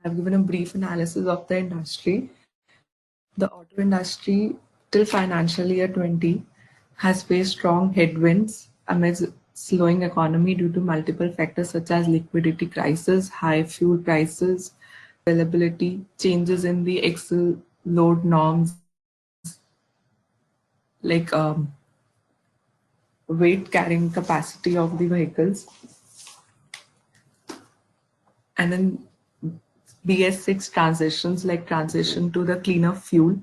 I've given a brief analysis of the industry. The auto industry till financial year 20 has faced strong headwinds amidst slowing economy due to multiple factors such as liquidity crisis, high fuel prices, availability, changes in the axle load norms, like weight carrying capacity of the vehicles, and then BS6 transitions like transition to the cleaner fuel,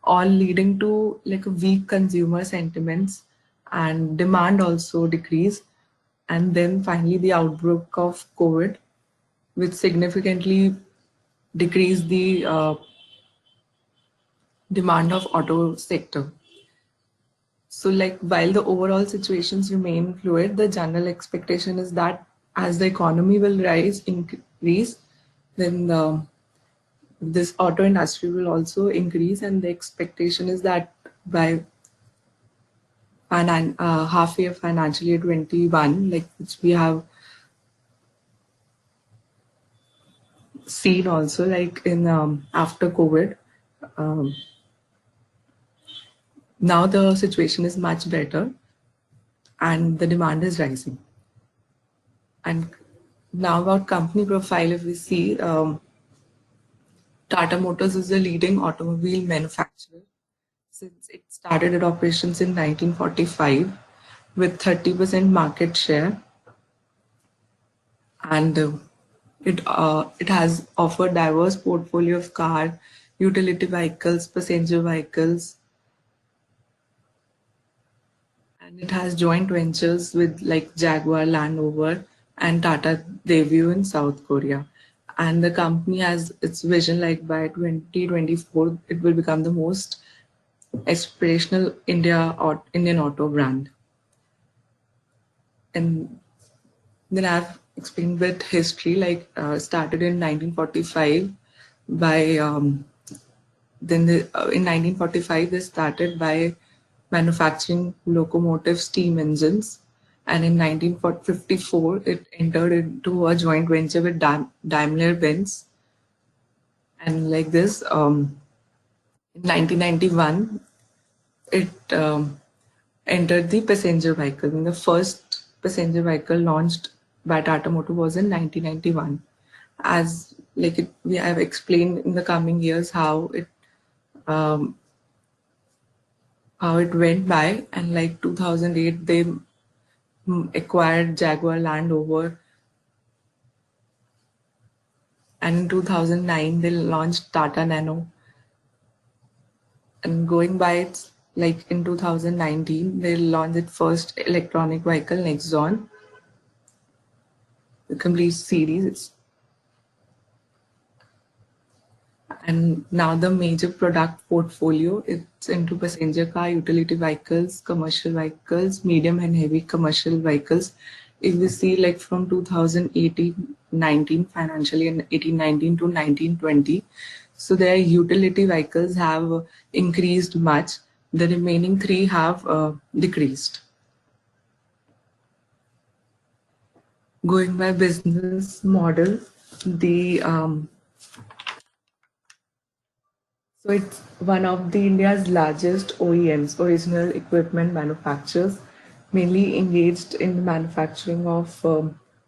all leading to like a weak consumer sentiments and demand also decrease. And then finally the outbreak of COVID, which significantly decreased the demand of auto sector. So like while the overall situations remain fluid, the general expectation is that as the economy will increase, then this auto industry will also increase, and the expectation is that by half year financial year 21, like which we have seen also like in after COVID, um, now the situation is much better and the demand is rising. And now about company profile, if we see, Tata Motors is the leading automobile manufacturer since it started its operations in 1945 with 30% market share, and it has offered diverse portfolio of car, utility vehicles, passenger vehicles, and it has joint ventures with like Jaguar Land Rover and Tata Daewoo in South Korea. And the company has its vision like by 2024 it will become the most aspirational Indian auto brand. And then I've explained with history, like started in 1945 by in 1945 they started by manufacturing locomotive steam engines, and in 1954 it entered into a joint venture with Daimler Benz, and like this in 1991 it entered the passenger vehicle. And the first passenger vehicle launched by Tata Motor was in 1991. As like we have explained in the coming years um, how it went by, and like 2008 they acquired Jaguar Land Rover, and in 2009 they launched Tata Nano, and going by it's like in 2019 they launched its first electronic vehicle Nexon, the complete series. And now the major product portfolio, it's into passenger car, utility vehicles, commercial vehicles, medium and heavy commercial vehicles. If we see like from 2018-19 financially and 18-19 to 19-20, so their utility vehicles have increased much. The remaining three have decreased. Going by business model, the so it's one of the India's largest OEMs, original equipment manufacturers, mainly engaged in the manufacturing of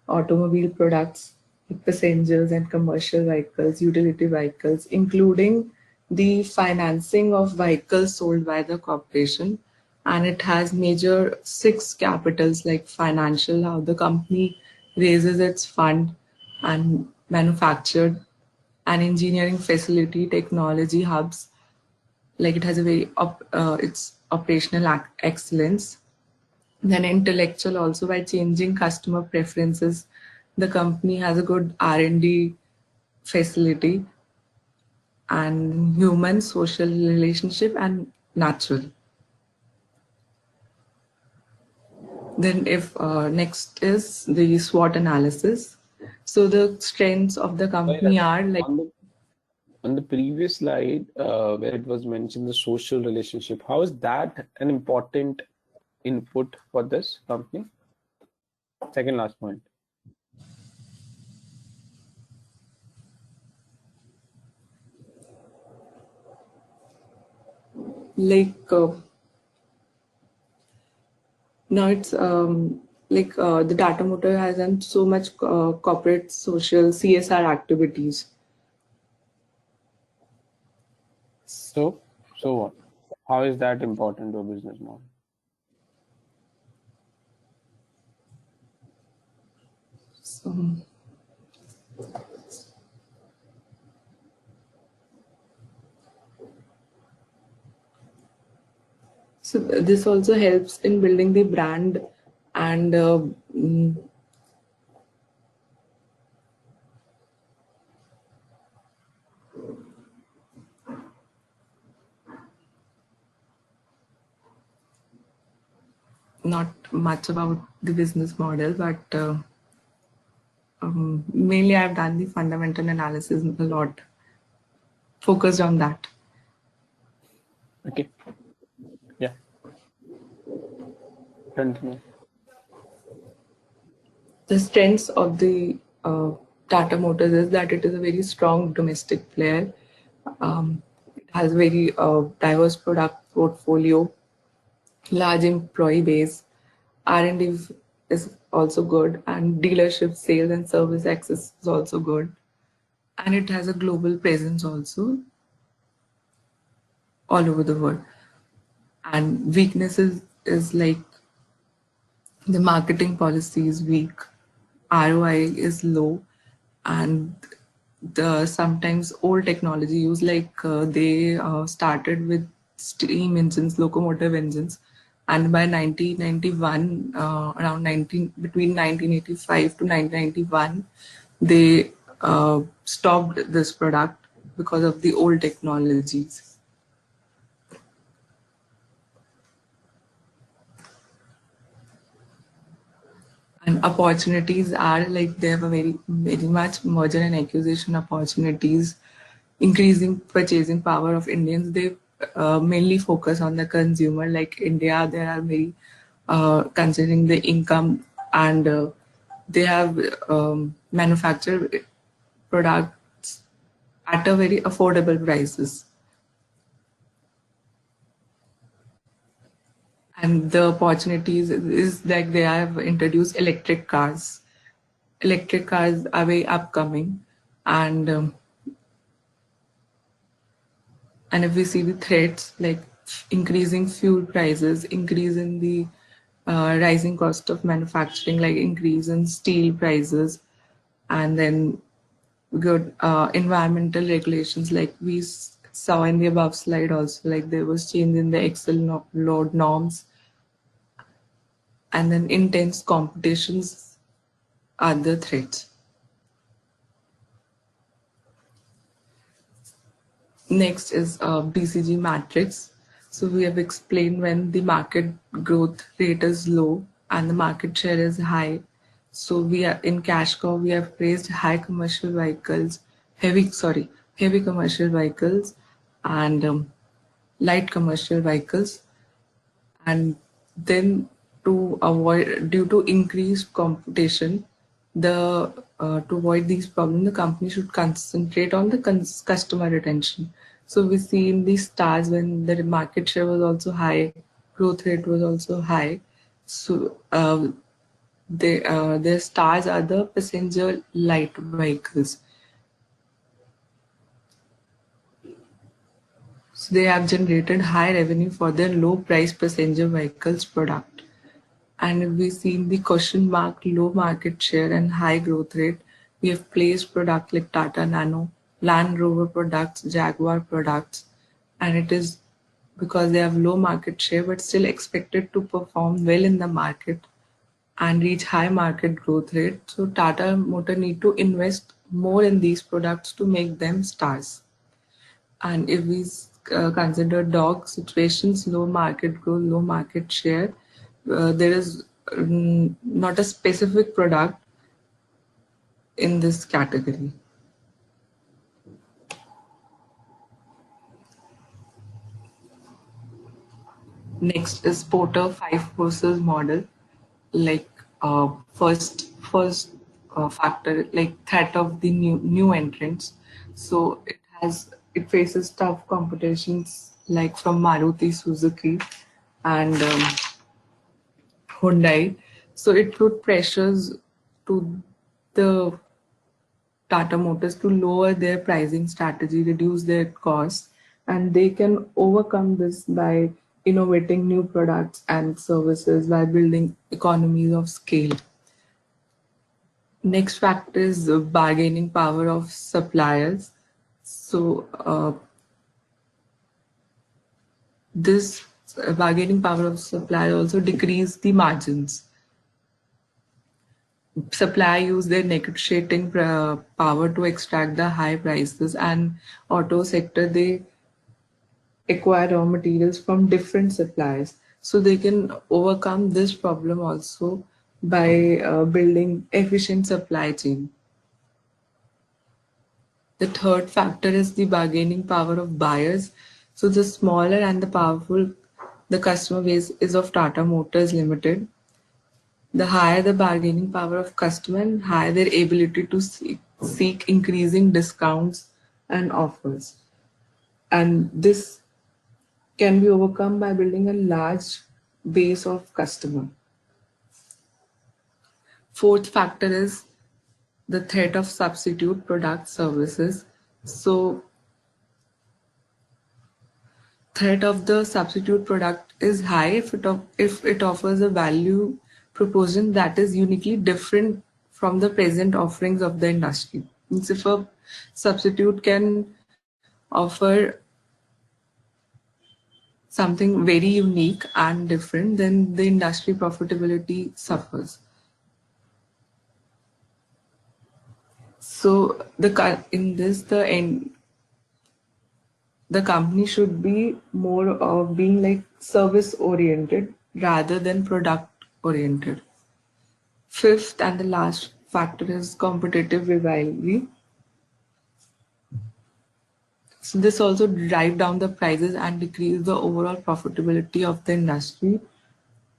automobile products, like passengers and commercial vehicles, utility vehicles, including the financing of vehicles sold by the corporation. And it has major six capitals like financial, how the company raises its fund and manufactured, an engineering facility, technology hubs, like it has a it's operational excellence. Then intellectual also, by changing customer preferences, the company has a good R&D facility, and human social relationship and natural. Then if next is the SWOT analysis. So the strengths of the company are like On the previous slide, where it was mentioned the social relationship, how is that an important input for this company? Second last point. like now it's the Tata Motor has done so much corporate social CSR activities. So what? How is that important to a business model? So, this also helps in building the brand and not much about the business model, but mainly I've done the fundamental analysis a lot, focused on that. Okay. Yeah. Continue. The strengths of the Tata Motors is that it is a very strong domestic player. It has a very diverse product portfolio, large employee base, R&D is also good, and dealership sales and service access is also good. And it has a global presence also all over the world. And weaknesses is like the marketing policy is weak, ROI is low, and the sometimes old technology used they started with steam engines, locomotive engines, and by 1991, around 19 between 1985 to 1991, they stopped this product because of the old technologies. And opportunities are like they have a very much merger and acquisition opportunities, increasing purchasing power of Indians. They mainly focus on the consumer. Like India, they are very considering the income, and they have manufactured products at a very affordable prices. And the opportunities is like they have introduced electric cars. Electric cars are very upcoming, and and if we see the threats like increasing fuel prices, increase in the rising cost of manufacturing, like increase in steel prices, and then good environmental regulations, like we saw in the above slide also, like there was change in the excel load norms, and then intense competitions are the threats. Next is BCG matrix. So we have explained when the market growth rate is low and the market share is high. So we are in cash cow, we have praised high commercial vehicles, heavy commercial vehicles, and light commercial vehicles. And then to avoid, due to increased competition, the to avoid these problems, the company should concentrate on the customer retention. So we see in these stars when the market share was also high, growth rate was also high. So their stars are the passenger light vehicles. So they have generated high revenue for their low price passenger vehicles product. And if we see in the question mark, low market share and high growth rate, we have placed product like Tata Nano, Land Rover products, Jaguar products, and it is because they have low market share but still expected to perform well in the market and reach high market growth rate. So Tata Motor need to invest more in these products to make them stars. And if we consider dog situations, low market growth, low market share, there is not a specific product in this category. Next is Porter five forces model. Like first factor, like threat of the new entrants. So it faces tough competitions like from Maruti Suzuki and Hyundai. So it put pressures to the Tata Motors to lower their pricing strategy, reduce their costs, and they can overcome this by innovating new products and services by building economies of scale. Next factor is the bargaining power of suppliers. So, this bargaining power of supplier also decrease the margins. Supply use their negotiating power to extract the high prices, and auto sector they acquire raw materials from different suppliers, so they can overcome this problem also by building efficient supply chain. The third factor is the bargaining power of buyers. So the smaller and the powerful the customer base is of Tata Motors Limited, the higher the bargaining power of customer and higher their ability to seek increasing discounts and offers. And this can be overcome by building a large base of customer. Fourth factor is the threat of substitute product services. So threat of the substitute product is high if it offers a value proposition that is uniquely different from the present offerings of the industry. Means if a substitute can offer something very unique and different, then the industry profitability suffers. So in this the company should be more of being like service oriented rather than product oriented. Fifth and the last factor is competitive rivalry. So this also drive down the prices and decrease the overall profitability of the industry.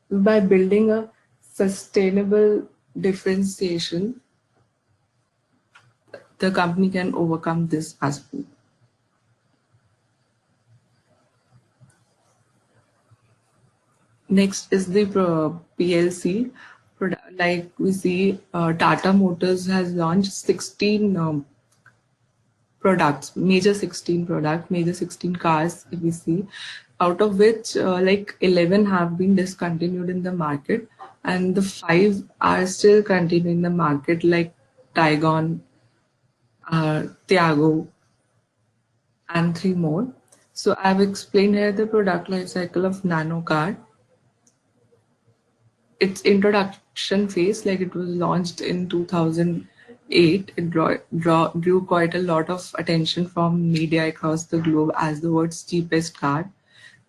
By building a sustainable differentiation, the company can overcome this aspect. Next is the PLC. Like we see, Tata Motors has launched 16 products, major 16 cars if we see, out of which like 11 have been discontinued in the market, and the 5 are still continuing in the market, like Taigon, Tiago, and 3 more. So I've explained here the product life cycle of Nano car. Its introduction phase, like it was launched in 2008, it drew quite a lot of attention from media across the globe as the world's cheapest car.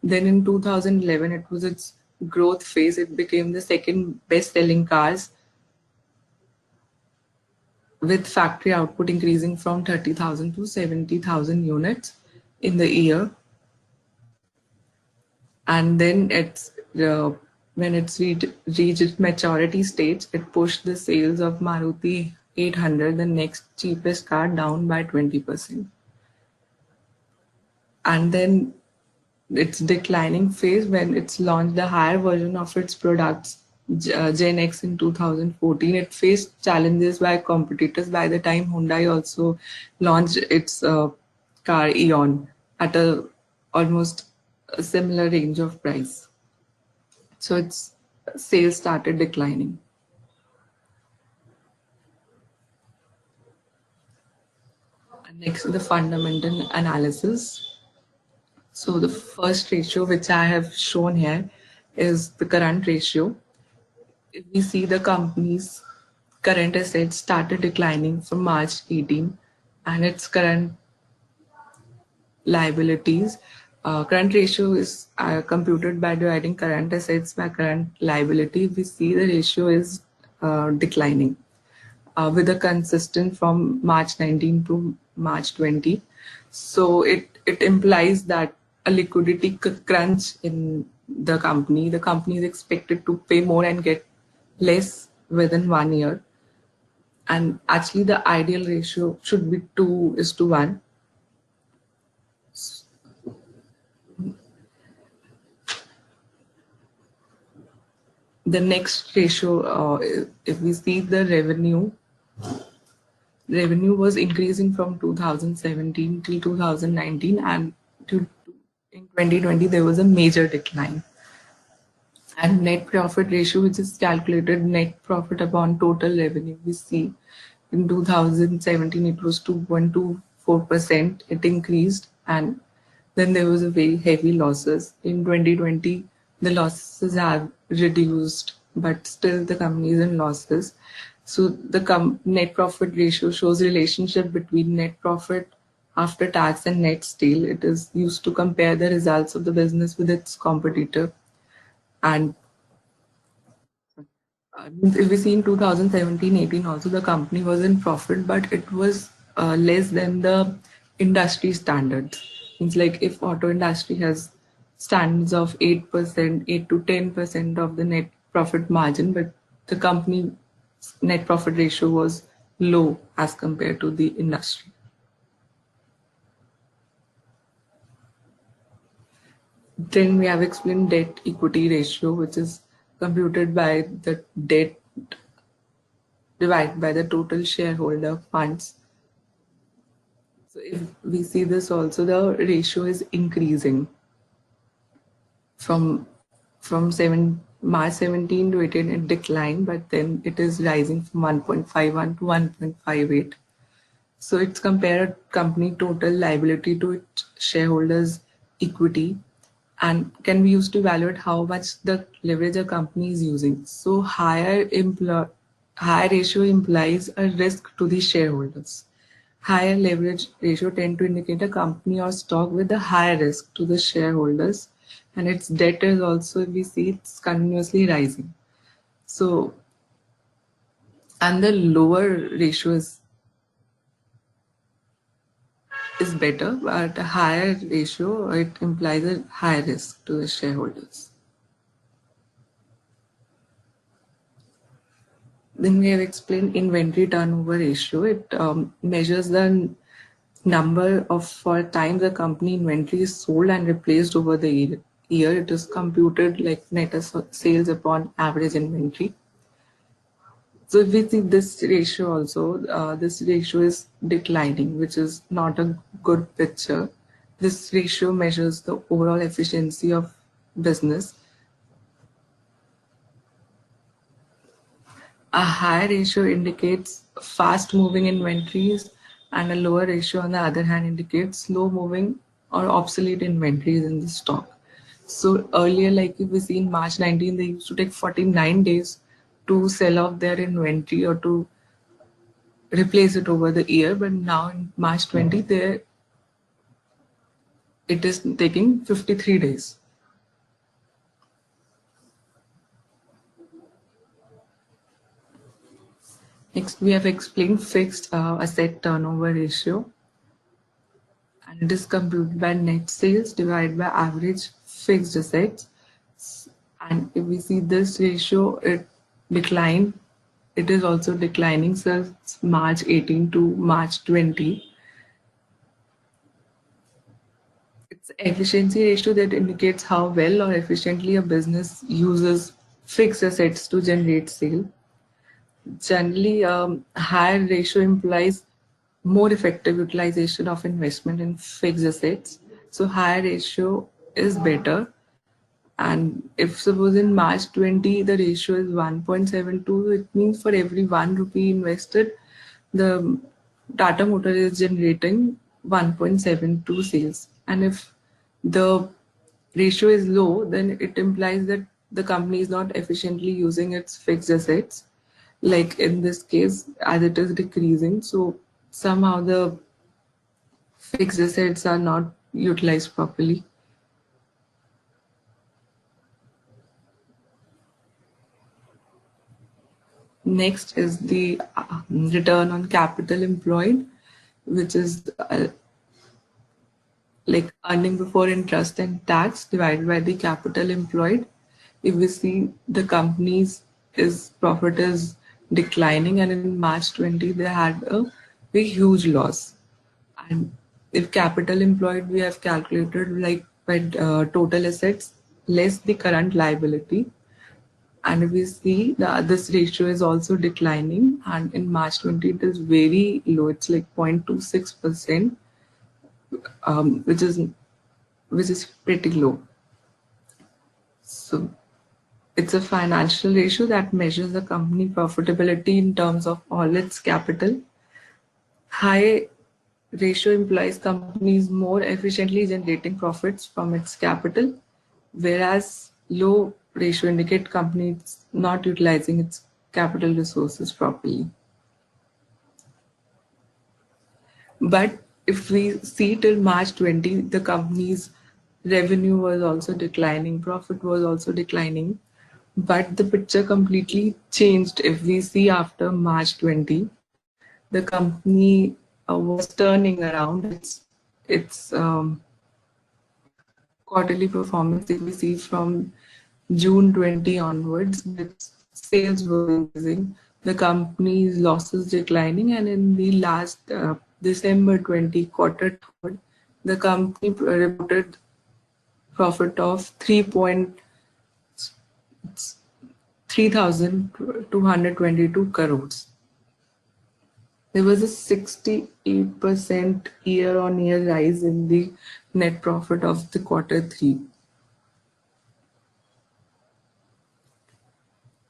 Then in 2011, it was its growth phase. It became the second best-selling cars, with factory output increasing from 30,000 to 70,000 units in the year. And then when reached its maturity stage, it pushed the sales of Maruti 800, the next cheapest car, down by 20%. And then its declining phase when it's launched the higher version of its products, Gen X, in 2014. It faced challenges by competitors. By the time Hyundai also launched its car Eon at almost a similar range of price. So its sales started declining. And next, the fundamental analysis. So the first ratio which I have shown here is the current ratio. If we see the company's current assets started declining from March 18, and its current liabilities. Current ratio is computed by dividing current assets by current liability. We see the ratio is declining with a consistent from March 19 to March 20. So it implies that a liquidity crunch in the company. The company is expected to pay more and get less within 1 year. And actually, the ideal ratio should be 2:1. The next ratio, if we see the revenue was increasing from 2017 till 2019, and in 2020 there was a major decline. And net profit ratio, which is calculated net profit upon total revenue, we see in 2017 it was 2.24%. It increased, and then there was a very heavy losses. In 2020, the losses have reduced, but still the company is in losses. So the net profit ratio shows relationship between net profit after tax and net sale. It is used to compare the results of the business with its competitor. And if we see in 2017-18 also, the company was in profit, but it was less than the industry standards. It's like if auto industry has standards of 8%, 8 to 10% of the net profit margin, but the company net profit ratio was low as compared to the industry. Then we have explained debt equity ratio, which is computed by the debt divided by the total shareholder funds. So if we see this also, the ratio is increasing from March 17 to 18, it declined, but then it is rising from 1.51 to 1.58. So it's compared company total liability to its shareholders' equity, and can be used to evaluate how much the leverage a company is using. So higher ratio implies a risk to the shareholders. Higher leverage ratio tend to indicate a company or stock with a higher risk to the shareholders, and its debt is also, we see it's continuously rising. So, and the lower ratio is better, but a higher ratio, it implies a higher risk to the shareholders. Then we have explained inventory turnover ratio. It measures the number of times a company inventory is sold and replaced over the year. It is computed like net sales upon average inventory. So if we see this ratio also, this ratio is declining, which is not a good picture. This ratio measures the overall efficiency of business. A higher ratio indicates fast moving inventories, and a lower ratio on the other hand indicates slow moving or obsolete inventories in the stock. So earlier, like if we see in March 19, they used to take 49 days to sell off their inventory or to replace it over the year, but now in March 20, it is taking 53 days. Next, we have explained fixed asset turnover ratio, and it is computed by net sales divided by average fixed assets. And if we see this ratio, it declined. It is also declining since March 18 to March 20. It's efficiency ratio that indicates how well or efficiently a business uses fixed assets to generate sale. Generally, higher ratio implies more effective utilization of investment in fixed assets. So higher ratio is better. And if suppose in March 20, the ratio is 1.72, it means for every 1 rupee invested, the Tata Motor is generating 1.72 sales. And if the ratio is low, then it implies that the company is not efficiently using its fixed assets. Like in this case, as it is decreasing, so somehow the fixed assets are not utilized properly. Next is the return on capital employed, which is like earning before interest and tax divided by the capital employed. If we see the company's profit is declining, and in March 20 they had a very huge loss. And if capital employed, we have calculated like by total assets less the current liability. And if we see this ratio is also declining, and in March 20 it is very low. It's like 0.26%, um, which is which is pretty low. So it's a financial ratio that measures the company profitability in terms of all its capital. High ratio implies companies more efficiently generating profits from its capital, whereas low ratio indicate companies not utilizing its capital resources properly. But if we see till March 20, the company's revenue was also declining, profit was also declining. But the picture completely changed if we see after March 20. The company was turning around its quarterly performance. If we see from June 20 onwards, its sales were increasing, the company's losses declining, and in the last December 20 quarter third, the company reported profit of 3,222 crores. There was a 68% year-on-year rise in the net profit of the quarter three.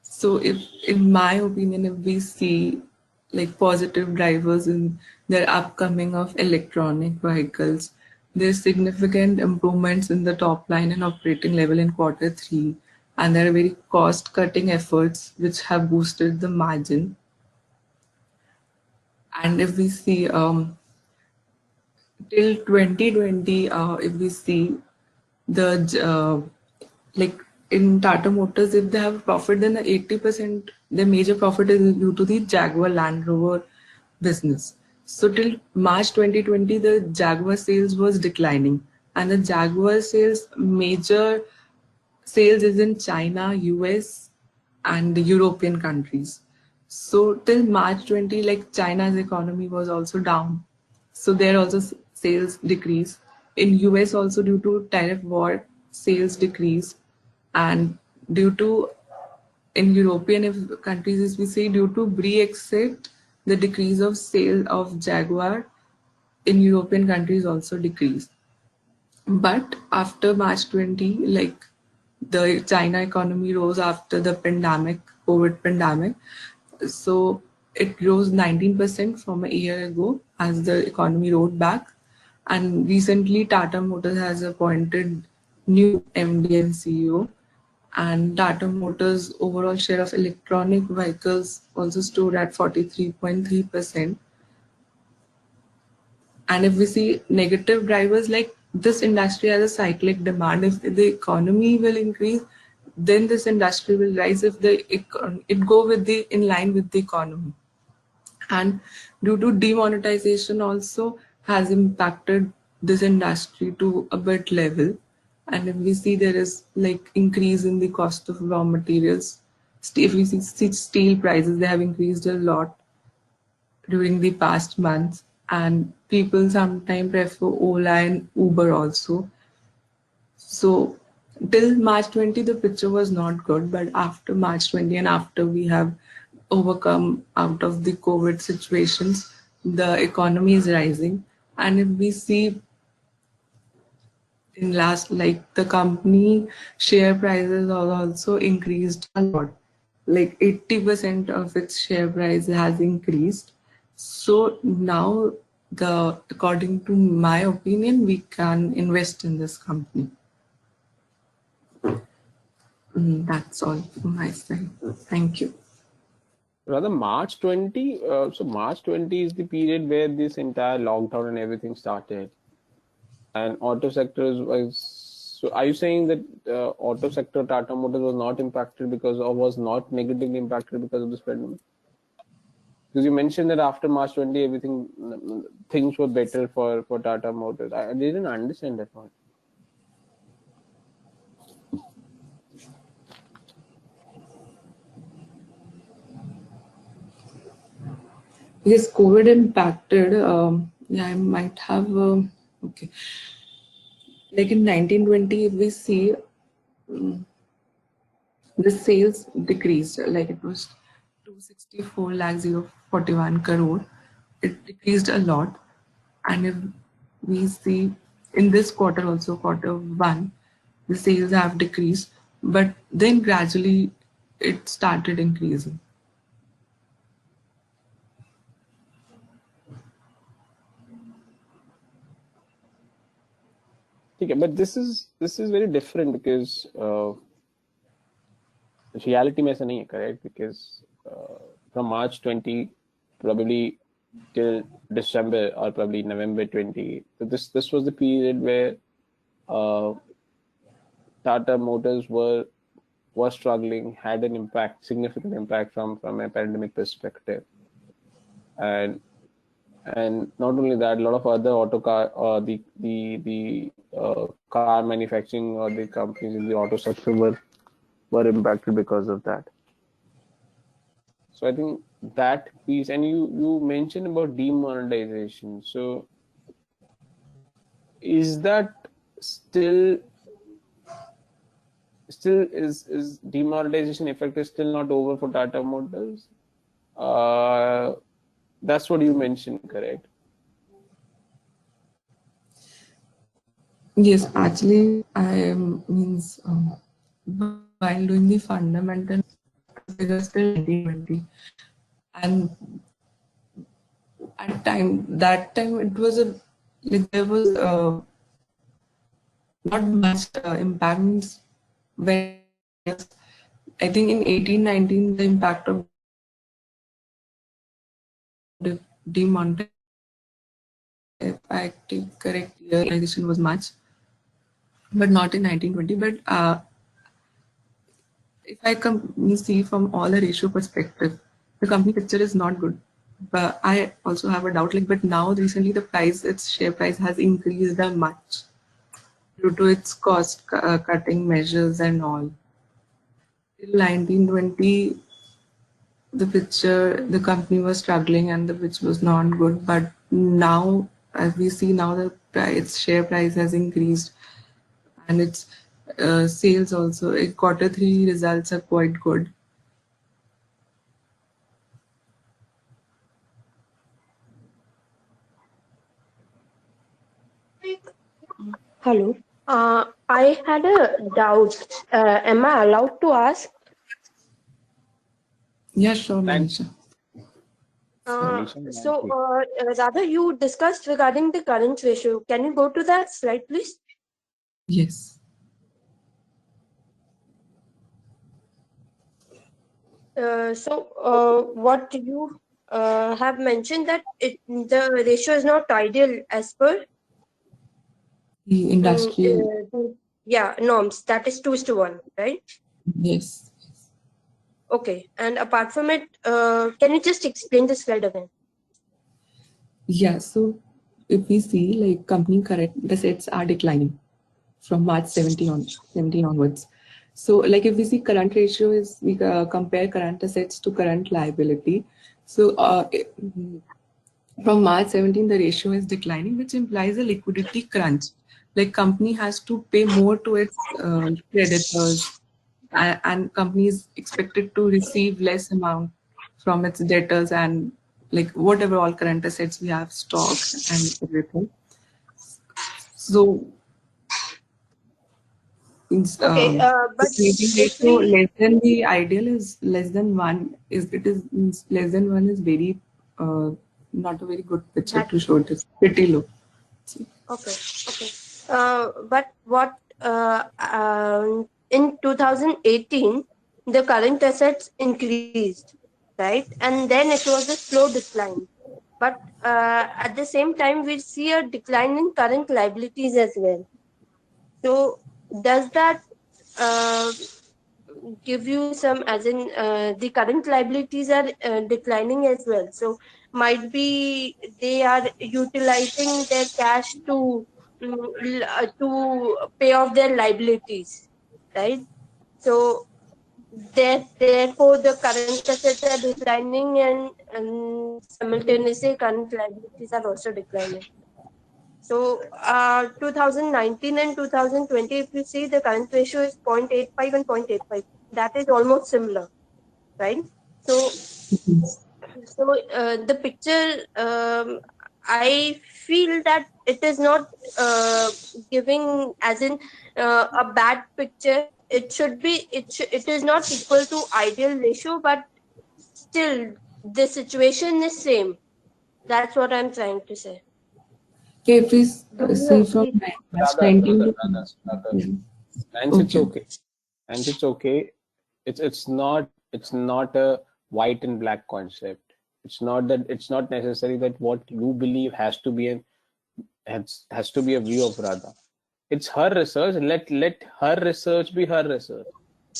So if, in my opinion, if we see like positive drivers in their upcoming of electronic vehicles, there's significant improvements in the top line and operating level in quarter three, and there are very cost cutting efforts which have boosted the margin. And if we see till 2020, if we see the like in Tata Motors, if they have profit, then the 80% their major profit is due to the Jaguar Land Rover business. So till March 2020, the Jaguar sales was declining, and the Jaguar sales major sales is in China, US, and the European countries. So till March 20, like China's economy was also down. So there also sales decrease. In US also due to tariff war, sales decrease. And due to in European countries, as we say, due to Brexit, the decrease of sale of Jaguar in European countries also decreased. But after March 20, like the China economy rose after the pandemic, COVID pandemic. So it rose 19% from a year ago as the economy rode back. And recently, Tata Motors has appointed new MD and CEO. And Tata Motors' overall share of electronic vehicles also stood at 43.3%. And if we see negative drivers, like this industry has a cyclic demand. If the economy will increase, then this industry will rise. If it go with the in line with the economy, and due to demonetization also has impacted this industry to a bit level. And if we see there is like increase in the cost of raw materials, if we see steel prices, they have increased a lot during the past months, and people sometimes prefer Ola and Uber also. So till March 20, the picture was not good, but after March 20 and after we have overcome out of the COVID situations, the economy is rising. And if we see in last, like the company share prices are also increased a lot. Like 80% of its share price has increased. So now according to my opinion, we can invest in this company. That's all from my side. Thank you. Rather, March 20, so March 20 is the period where this entire lockdown and everything started. And auto sector was, so are you saying that auto sector, Tata Motors was not impacted because, or was not negatively impacted because of this pandemic? Because you mentioned that after March 20, things were better for Tata Motors. I didn't understand that part. Because COVID impacted, yeah, I might have, okay. Like in 1920, if we see, the sales decreased, like it was 264 lakh 041 crore. It decreased a lot. And if we see in this quarter also, quarter one, the sales have decreased, but then gradually it started increasing. Okay, but this is very different because reality में ऐसा नहीं है, correct? Because from March 20 probably till December or probably November 20, so this was the period where uh, Tata Motors were struggling, had an impact, significant impact from a pandemic perspective, and not only that, a lot of other auto car or the car manufacturing or the companies in the auto sector were impacted because of that. So I think that piece, and you mentioned about demonetization. So is that still is demonetization effect is still not over for Tata Motors? That's what you mentioned, correct? Yes, actually, I means while doing the fundamental figures till 1920, and at time that time it was a like there was not much impact. Means when I think in 1819 the impact of demonetization, if I take correct, realization was much, but not in 1920. But if I see from all the ratio perspective, the company picture is not good. But I also have a doubt. Like, but now recently the price, its share price has increased that much due to its cost cutting measures and all. Till 1920, the picture, the company was struggling and the which was not good. But now, as we see now, the its share price has increased, and its sales also. Quarter three results are quite good. Hello. I had a doubt. Am I allowed to ask? Yeah, sure, Thanks. Manisha. Rather, you discussed regarding the current ratio. Can you go to that slide, please? Yes. What you have mentioned that the ratio is not ideal as per The industry, norms. That is 2:1, right? yes. Okay. And apart from it, can you just explain the slide again? Yeah, so if we see like company current assets are declining from March 17 onwards. So like if we see current ratio is we compare current assets to current liability. So from March 17 the ratio is declining, which implies a liquidity crunch. Like company has to pay more to its creditors, and company is expected to receive less amount from its debtors and like whatever all current assets we have stock and everything. So it's, Okay. the But trading if ratio we less than the ideal is less than one is it is means less than one is very not a very good picture to show. It is pretty low. Okay. But what in 2018 the current assets increased, right? And then it was a slow decline. But at the same time, we see a decline in current liabilities as well. So does that uh, give you some, as in the current liabilities are declining as well? So might be they are utilizing their cash to pay off their liabilities, right? So therefore the current assets are declining, and simultaneously current liabilities are also declining. So 2019 and 2020, if you see, the current ratio is 0.85 and 0.85. that is almost similar, right? So the picture, I feel that it is not giving as in a bad picture. It should be, it is not equal to ideal ratio, but still the situation is same. That's what I'm trying to say. Okay, please Do you see from agree? March Rather, 19 rather, to rather, rather. yeah. And it's Okay. okay. And it's okay. It's not a white and black concept. It's not necessary that what you believe has to be a view of Radha. It's her research. Let her research be her research.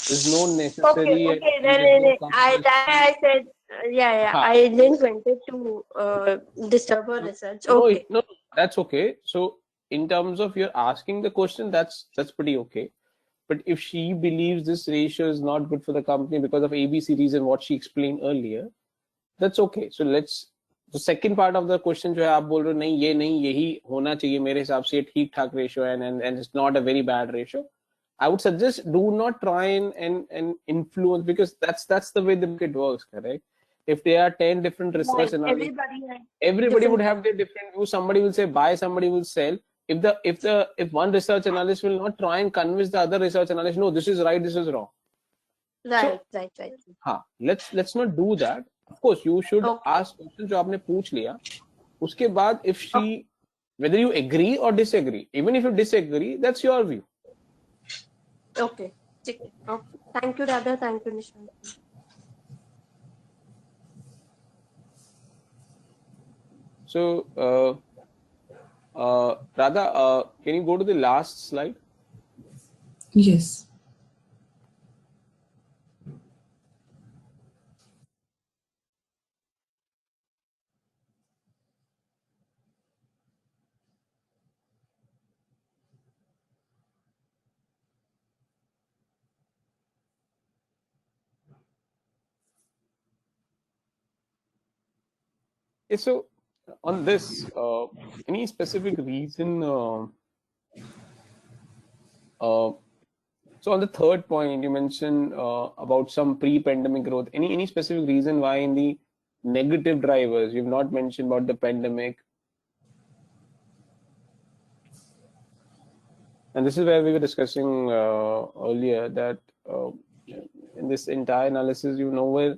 There's no Okay, necessary okay. there's no I compulsory. said, yeah, yeah. Ha, I didn't wanted to disturb her research. no, Okay. no, that's okay. So in terms of you're asking the question, that's pretty okay. But if she believes this ratio is not good for the company because of ABC reason, what she explained earlier, that's okay. So let's the second part of the question जो है आप बोल रहे हो नहीं ये नहीं यही होना चाहिए मेरे हिसाब से ये ठीक ठाक ratio है and it's not a very bad ratio. I would suggest do not try and influence because that's the way the market works, correct? If there are 10 different research Right. analysts, Everybody has everybody would different have their different views. Somebody will say buy, somebody will sell. If one research analyst will not try and convince the other research analyst, no, this is right, this is wrong. right, So right. हाँ, let's not do that. Of course, you should Okay. ask questions जो आपने पूछ लिया. उसके बाद if she Okay. whether you agree or disagree, even if you disagree, that's your view. Okay. ठीक है. Okay. Thank you, Radha. Thank you, Nishant. So Radha, can you go to the last slide? Yes. Yeah, so on this, any specific reason? So on the third point, you mentioned about some pre-pandemic growth. Any specific reason why in the negative drivers you've not mentioned about the pandemic? And this is where we were discussing earlier that in this entire analysis, you nowhere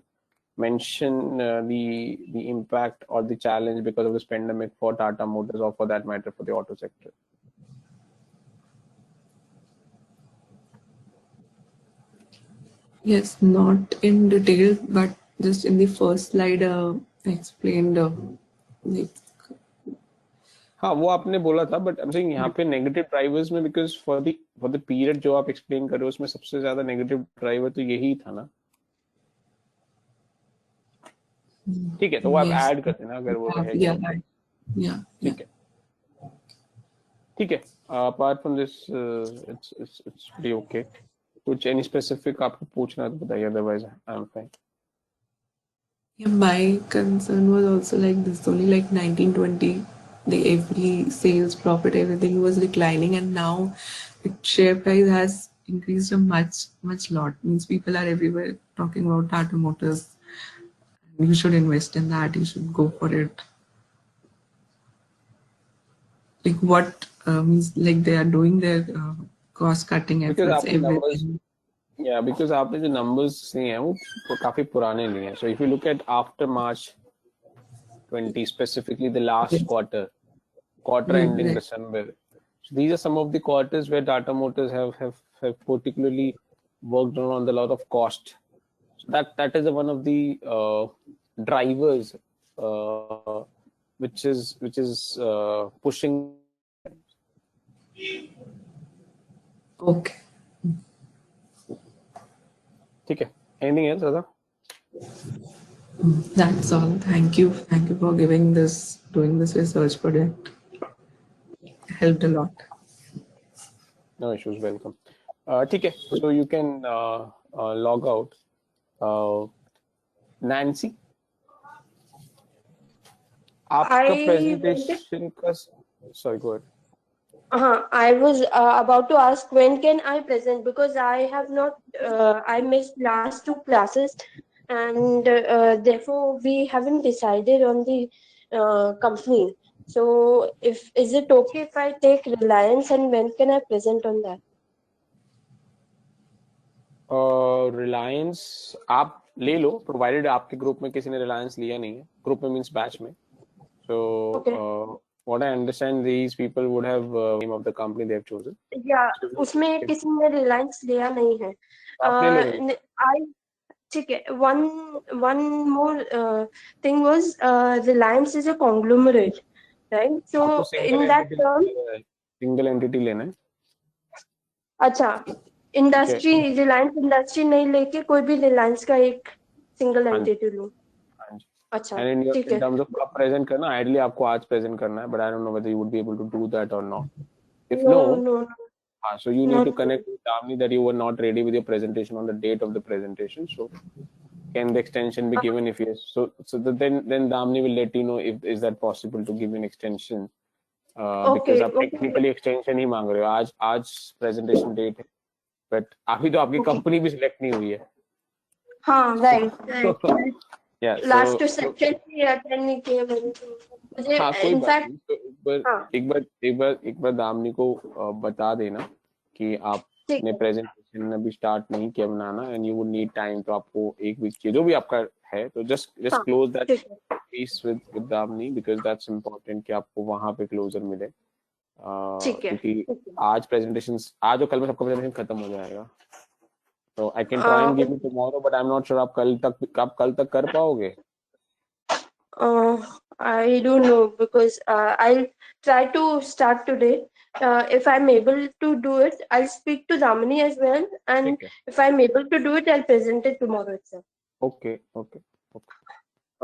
mention the impact or the challenge because of this pandemic for Tata Motors or for that matter for the auto sector. Yes, not in detail, but just in the first slide, I explained like हाँ वो आपने बोला था but I am saying यहाँ पे negative drivers में because for the period जो आप एक्सप्लेन कर रहे हो उसमें सबसे ज्यादा नेगेटिव ड्राइवर तो यही था ना. ठीक है तो वो आप yes, ऐड कर देना अगर वो रहेगा. yeah, yeah. ठीक है apart from this it's pretty okay. कुछ एनी स्पेसिफिक आपको पूछना तो बताइए otherwise I am fine. Yeah, my concern was also like this only like 1920 the every sales profit everything was declining and now its share price has increased a much lot means people are everywhere talking about Tata Motors. You should invest in that, you should go for it. Like what means like they are doing their cost cutting because efforts आपने numbers everything. Because आपने जो numbers लिए हैं वो काफी पुराने लिए हैं. So if you look at after March 20 specifically the last quarter ending Right. December. So these are some of the quarters where Tata Motors have particularly worked on the lot of cost. So that is one of the drivers which is pushing. Okay. ठीक है. Anything else, Radha? That's all. Thank you. Thank you for doing this research project. Helped a lot. No issues. Welcome. ठीक है. So you can log out. Nancy, आपका I presentation का sorry go ahead. I was about to ask when can I present, because I have not, I missed last two classes, and therefore we haven't decided on the company. So, if is it okay if I take Reliance, and when can I present on that? Reliance आप ले लो, provided आपके group में किसी ने रिलायंस लिया नहीं है, group में मींस बैच में. So Okay. what I understand, these people would have name of the company they have chosen. या So उसमें किसी ने रिलायंस लिया नहीं है. आप ले लो Reliance. आई ठीक है. One one more thing was, Reliance is a conglomerate, right? So आपको single in that entity term, लेना है, सिंगल एंटिटी लेना है. अच्छा, ठीक है. इंडस्ट्री, रिलायंस इंडस्ट्री नहीं लेके कोई भी रिलायंस का एक सिंगल हाँ जी, एंटिटी लूं. हाँ जी. अच्छा, And ठीक in है. terms of आप प्रेजेंट करना, आइडियली आपको आज प्रेजेंट करना है, but I don't know whether you would be able to do that or not. If no no, no so you need to not. connect with Damni that you were not ready with your presentation on the date of the presentation. So can the extension be given? If yes, then Damni will let you know if is that possible to give you an extension. Okay Because आप okay technically extension ही मांग रहे हो. आज presentation date है, but अभी तो आपकी okay. company भी select नहीं हुई है. हाँ, right. Yeah, last so section भी अटेंड नहीं किए मैंने, तो मुझे हाँ कोई बात इनफैक्ट. नहीं. तो हाँ, एक बार दामिनी को बता देना कि ठीक आपने है. प्रेजेंटेशन अभी स्टार्ट नहीं किया बनाना, and you would need time. तो आपको एक वीक चाहिए, जो भी आपका है, तो जस्ट हाँ, क्लोज दैट ठीक है. Peace with Damini, because that's important कि आपको वहां पे क्लोजर मिले. ठीक है. क्योंकि ठीक है. आज प्रेजेंटेशन, आज और कल में सबका प्रेजेंटेशन खत्म हो जाएगा. तो I can try and give you tomorrow, but I am not sure आप कल तक कर पाओगे. I don't know, because I'll try to start today. If I'm able to do it, I'll speak to Damini as well, and ठीक है. if I'm able to do it, I'll present it tomorrow itself. Okay okay okay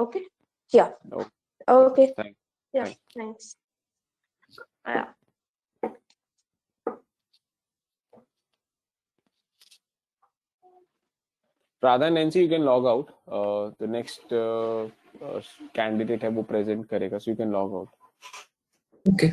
Okay? Yeah. Okay. Okay. Thank Yeah. Thank Thanks. Yeah. Radha and Nancy, you can log out. The next candidate है वो present करेगा, so you can log out. Okay.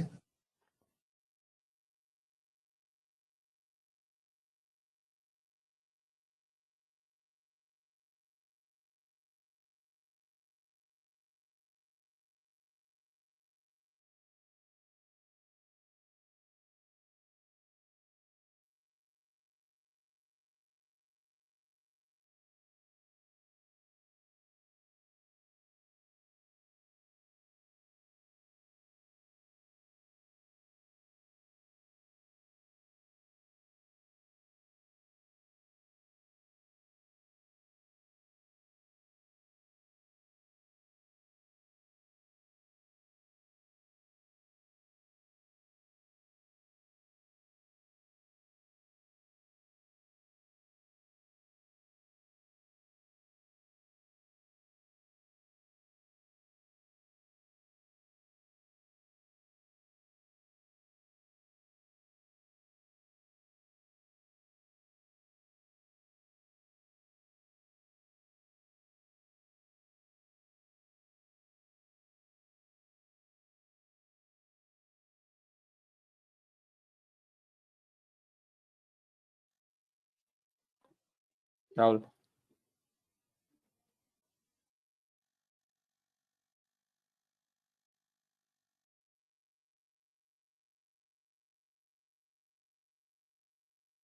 Rahul.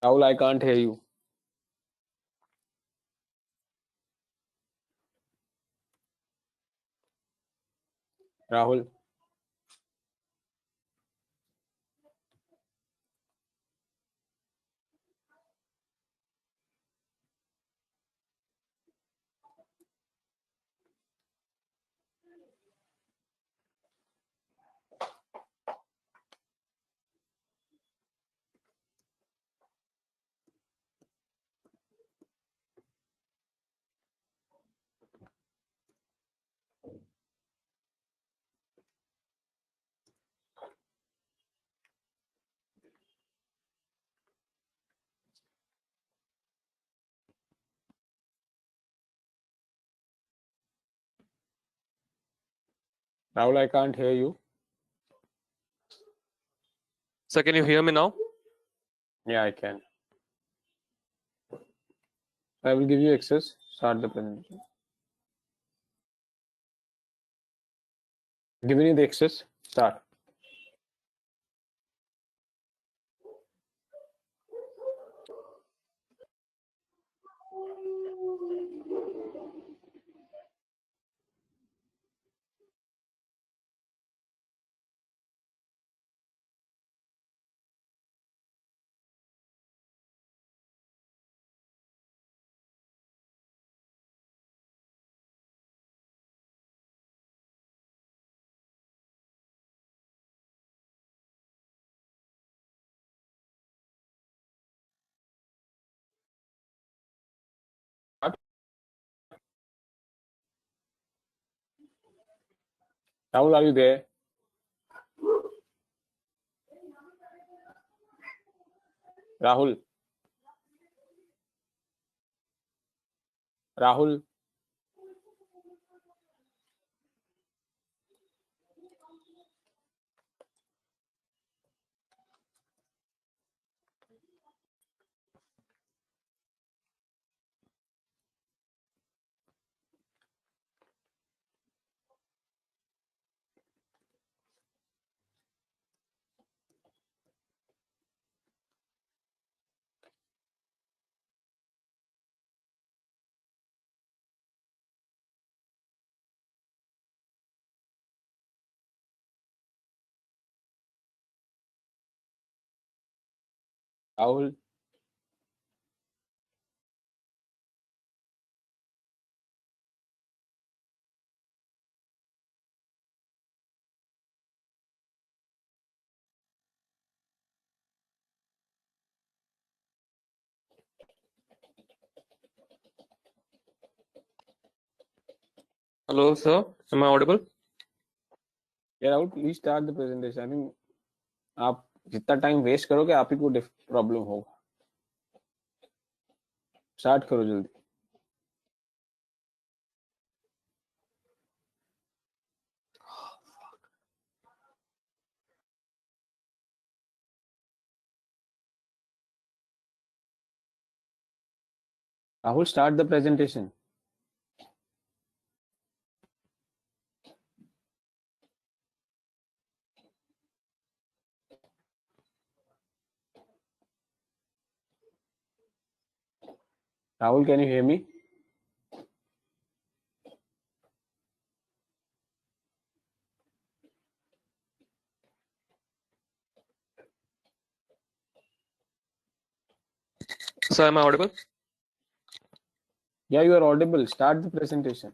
Rahul, I can't hear you. Rahul. Rahul, I can't hear you. Sir, can you hear me now? Yeah, I can. I will give you access. Start the presentation. Giving you the access. Start. Start. Rahul, are you there? Rahul. Rahul. Rahul. Hello, sir. Am I audible? Yeah, Rahul, please start the presentation. I think आप जितना time waste करोगे आप ही को problem होगा. Start करो जल्दी. Rahul, start the presentation. Rahul, can you hear me? Sir, am I audible? Yeah, you are audible. Start the presentation.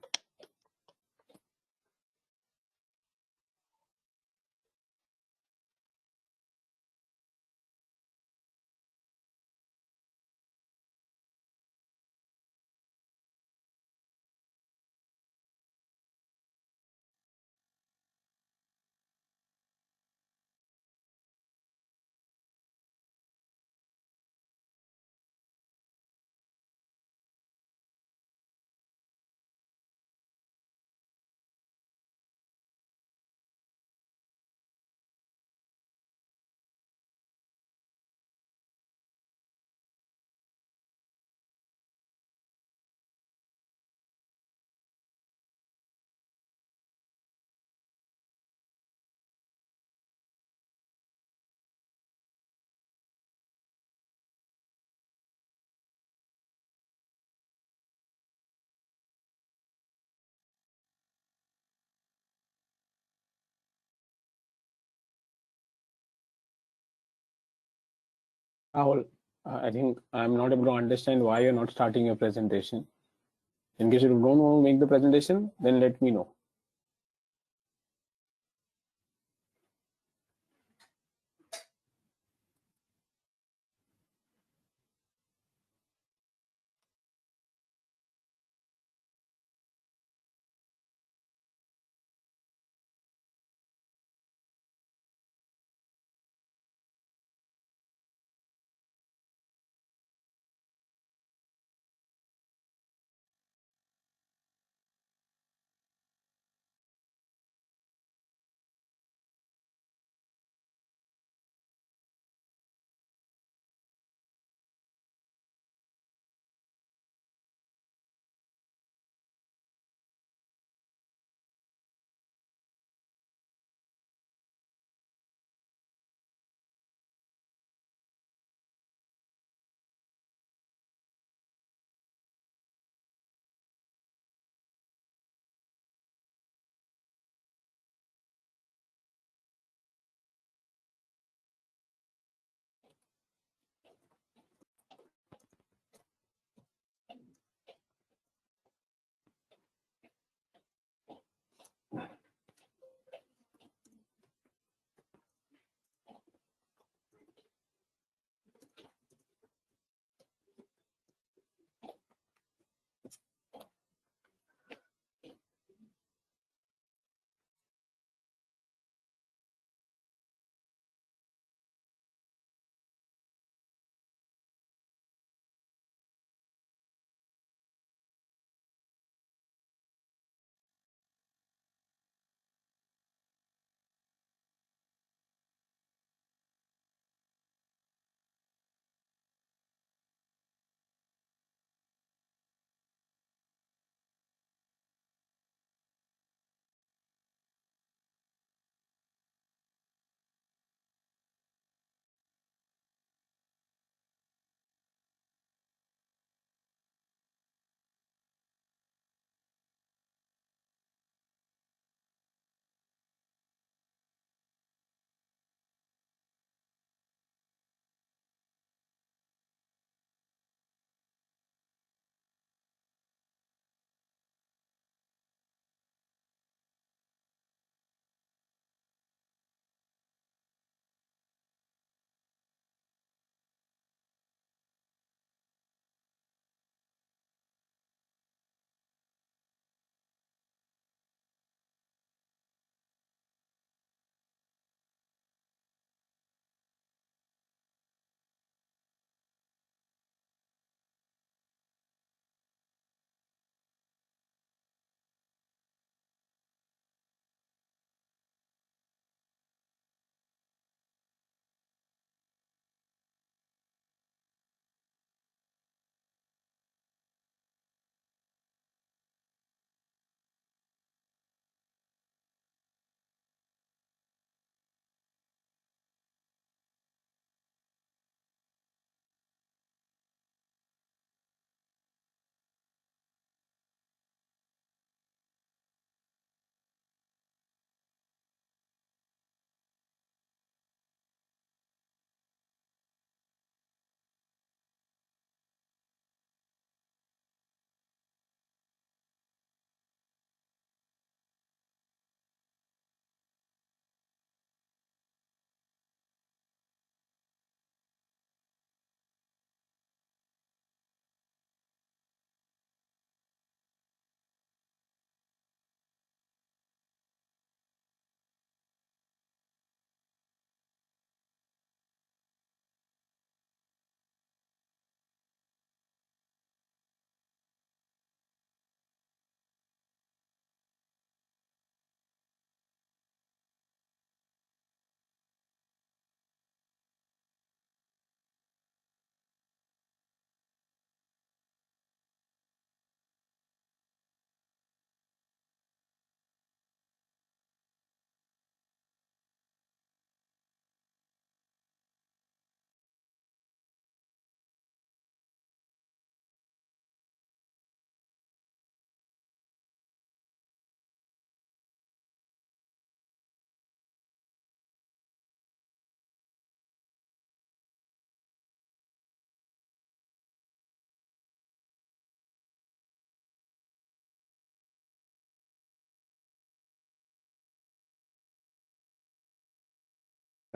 Rahul, I think I'm not able to understand why you're not starting your presentation. In case you don't want to make the presentation, then let me know.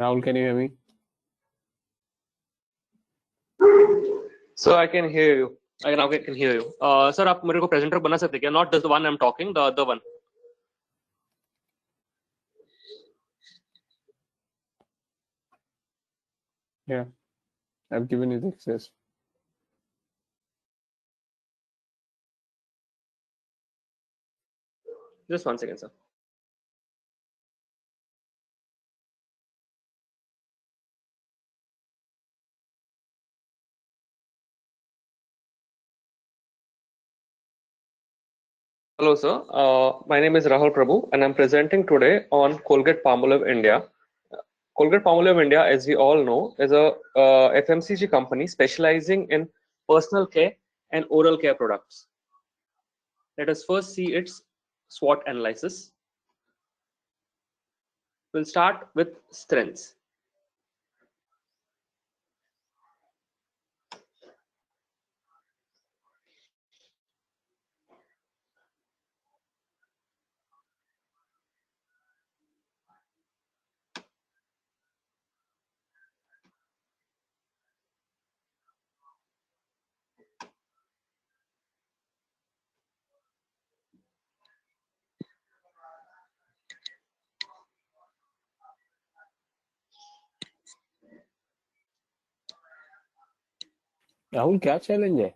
Rahul, can you hear me? So I can hear you. I can hear you. Sir, आप मेरे को presenter बना सकते क्या? Not just the one I'm talking, the other one. Yeah, I've given you the access. Just 1 second, sir. Hello, sir. My name is Rahul Prabhu, and I'm presenting today on Colgate Palmolive India. Colgate Palmolive India, as we all know, is a FMCG company specializing in personal care and oral care products. Let us first see its SWOT analysis. We'll start with strengths. Rahul क्या challenge है?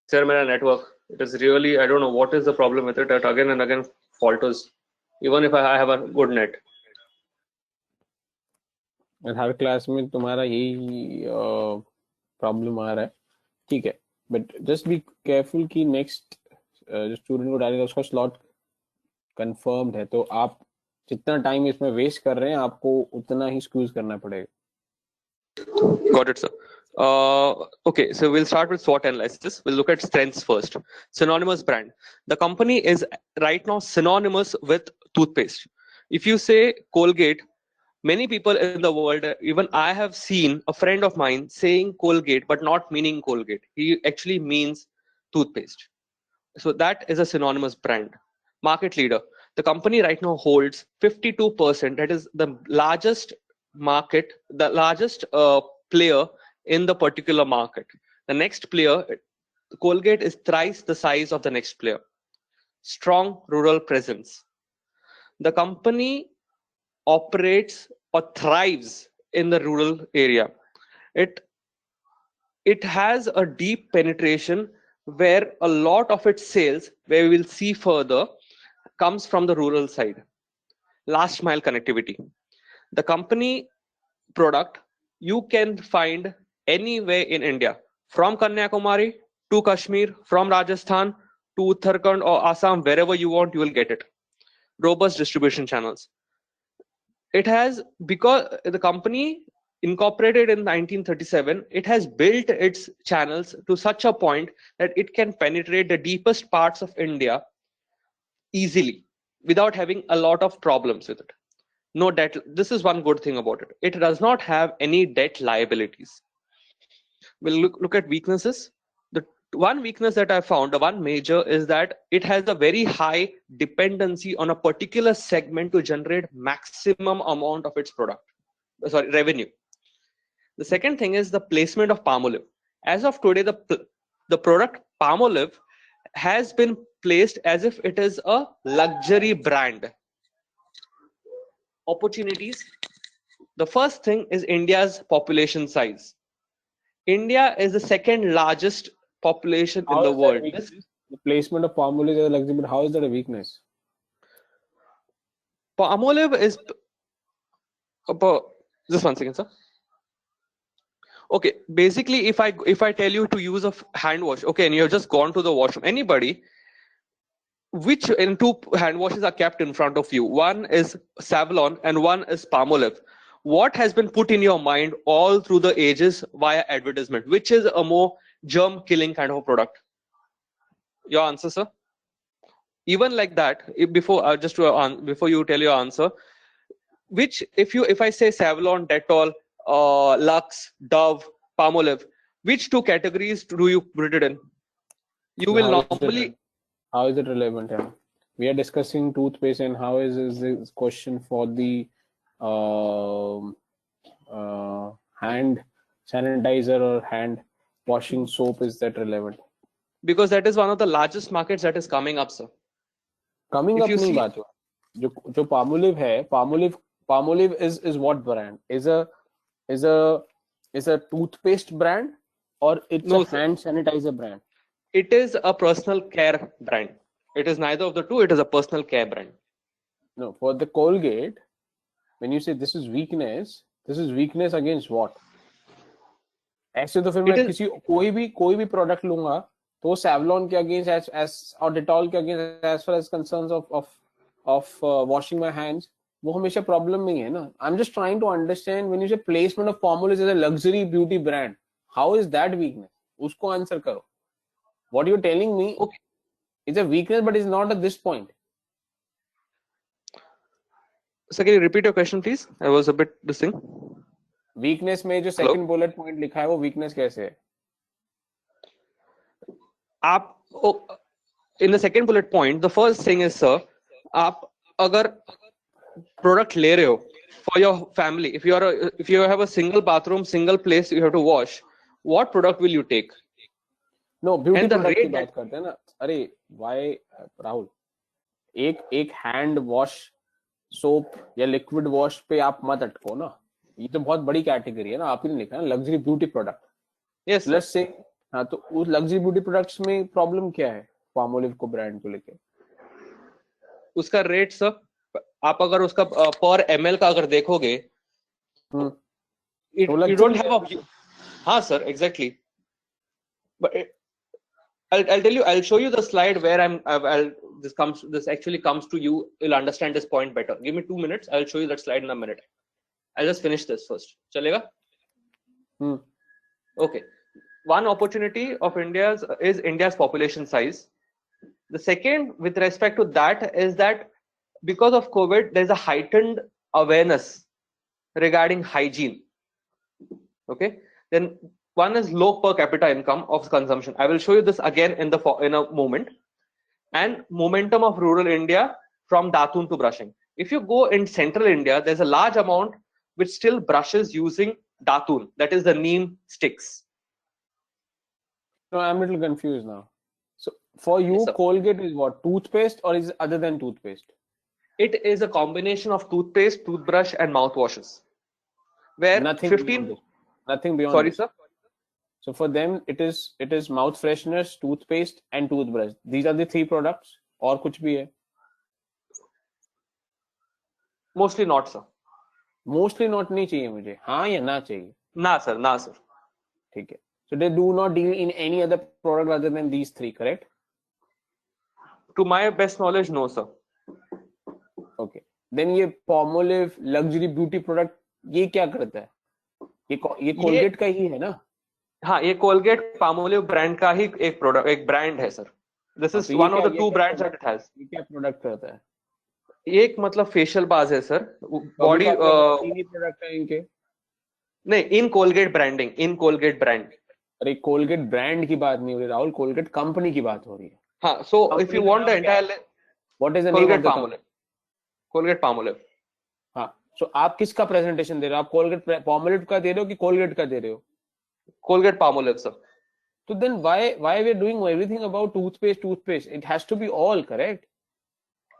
Sir, my network, it is really, I don't know what is the problem with it. It again and again falters, even if I have a good net. Her class में तुम्हारा यही problem आ रहा है, ठीक है, but just be careful कि next जो student को डालेगा उसका स्लॉट कंफर्म्ड है, तो आप जितना टाइम इसमें वेस्ट कर रहे हैं आपको उतना ही स्क्यूज करना पड़ेगा. Got it, sir. Okay, so we'll start with SWOT analysis. We'll look at strengths first. Synonymous brand. The company is right now synonymous with toothpaste. If you say Colgate, many people in the world, even I have seen a friend of mine saying Colgate, but not meaning Colgate. He actually means toothpaste. So that is a synonymous brand. Market leader. The company right now holds 52%. That is the largest market, the largest player in the particular market. The next player, Colgate, is thrice the size of the next player. Strong rural presence. The company operates or thrives in the rural area. It has a deep penetration where a lot of its sales, where we will see further, comes from the rural side. Last mile connectivity. The company product you can find anywhere in India, from Kanyakumari to Kashmir, from Rajasthan to Uttarakhand or Assam, wherever you want, you will get it. Robust distribution channels. It has, because the company incorporated in 1937, it has built its channels to such a point that it can penetrate the deepest parts of India easily without having a lot of problems with it. No debt. This is one good thing about it. It does not have any debt liabilities. We'll look at weaknesses. The one weakness that I found, the one major, is that it has a very high dependency on a particular segment to generate maximum amount of its product, revenue. The second thing is the placement of Palmolive. As of today, the product Palmolive has been placed as if it is a luxury brand. Opportunities. The first thing is India's population size. India is the second largest population in the world. The placement of Palmolive as a luxury, but how is that a weakness? Palmolive is just 1 second, sir. Okay, basically, if I tell you to use a hand wash, okay, and you have just gone to the washroom, anybody, which in two hand washes are kept in front of you? One is Savlon and one is Palmolive. What has been put in your mind all through the ages via advertisement? Which is a more germ-killing kind of a product? Your answer, sir? Even like that, before you tell your answer, which if I say Savlon, Dettol, Lux, Dove, Palmolive, which two categories do you put it in? You will normally. How is it relevant? Yeah. we are discussing toothpaste and how is this question for the hand sanitizer or hand washing soap, is that relevant? Because that is one of the largest markets that is coming up, sir. Coming If up you नहीं see, बात हुआ, जो Palmolive है, Palmolive is what brand? Is a toothpaste brand, or it's No, a sir. hand sanitizer brand? It is a personal care brand. It is neither of the two. It is a personal care brand. No, for the Colgate, when you say this is weakness against what? ऐसे तो फिर It मैं is किसी कोई भी product लूंगा तो Savlon के अगेंस्ट और Dettol के against as far as concerns of washing my hands, वो हमेशा प्रॉब्लम में ही है ना. I am just trying to understand when you say placement of Palmolive as a luxury beauty brand, how is that weakness? उसको answer करो. What you are telling me okay. Is a weakness but is not at this point. So can you repeat your question, please? I was a bit distinct. Weakness में जो second bullet point लिखा है वो weakness कैसे है? आप in the second bullet point, the first thing is, sir, आप अगर product ले रहे हो for your family, if you have a single bathroom, single place you have to wash, what product will you take? No beauty And the product की rate बात that करते हैं ना. अरे वाई राहुल, एक हैंड वॉश सोप या liquid wash पे आप मत अटको ना. ये तो बहुत बड़ी कैटेगरी है ना. आप ही ने लिखा है ना luxury beauty product. yes, sir. Let's say हाँ, तो उस लग्जरी ब्यूटी प्रोडक्ट्स में प्रॉब्लम क्या है Palmolive को ब्रांड को लेके? उसका रेट, सर, आप अगर उसका पर ml का अगर देखोगे, you don't have a, हाँ sir, exactly. But I'll tell you, I'll show you the slide where this actually comes to you. You'll understand this point better. Give me 2 minutes. I'll show you that slide in a minute. I'll just finish this first. Chalega? Okay. One opportunity of India's population size. The second, with respect to that, is that because of COVID, there's a heightened awareness regarding hygiene. Okay. Then one is low per capita income of consumption. I will show you this again in a moment. And momentum of rural India from Datun to brushing. If you go in central India, there's a large amount which still brushes using Datun, that is the neem sticks. No, I'm a little confused now. So for you, Yes, sir. Colgate is what? Toothpaste, or is it other than toothpaste? It is a combination of toothpaste, toothbrush, and mouthwashes. Where Nothing 15. beyond this. Nothing beyond Sorry, this. sir. So for them, it is mouth fresheners, toothpaste, and toothbrush. These are the three products. और कुछ भी है? Mostly not, sir. Mostly not नहीं चाहिए मुझे. हाँ या ना चाहिए? Nah, sir. Nah, sir. ठीक है. So they do not deal in any other product other than these three, correct? To my best knowledge, no, sir. Okay. Then ये Palmolive luxury beauty product ये क्या करता है? ये Colgate का ही है ना? हाँ, ये Colgate Palmolive brand का ही एक brand है, sir. This is one of the two brands that it has. ये क्या product करता है? एक मतलब facial bars है, sir. Body तीन ही product है इनके? नहीं, in Colgate branding, in Colgate brand. अरे Colgate brand की बात नहीं हो रही राहुल, Colgate company की बात हो रही है. हाँ, so if you want the entire, what is the name of the company? Colgate Palmolive. हाँ, so आप किसका presentation दे रहे हो? आप Colgate Palmolive का दे रहे हो कि Colgate का दे रहे हो? Colgate Palmolive, sir. So then why we are doing everything about toothpaste? It has to be all, correct?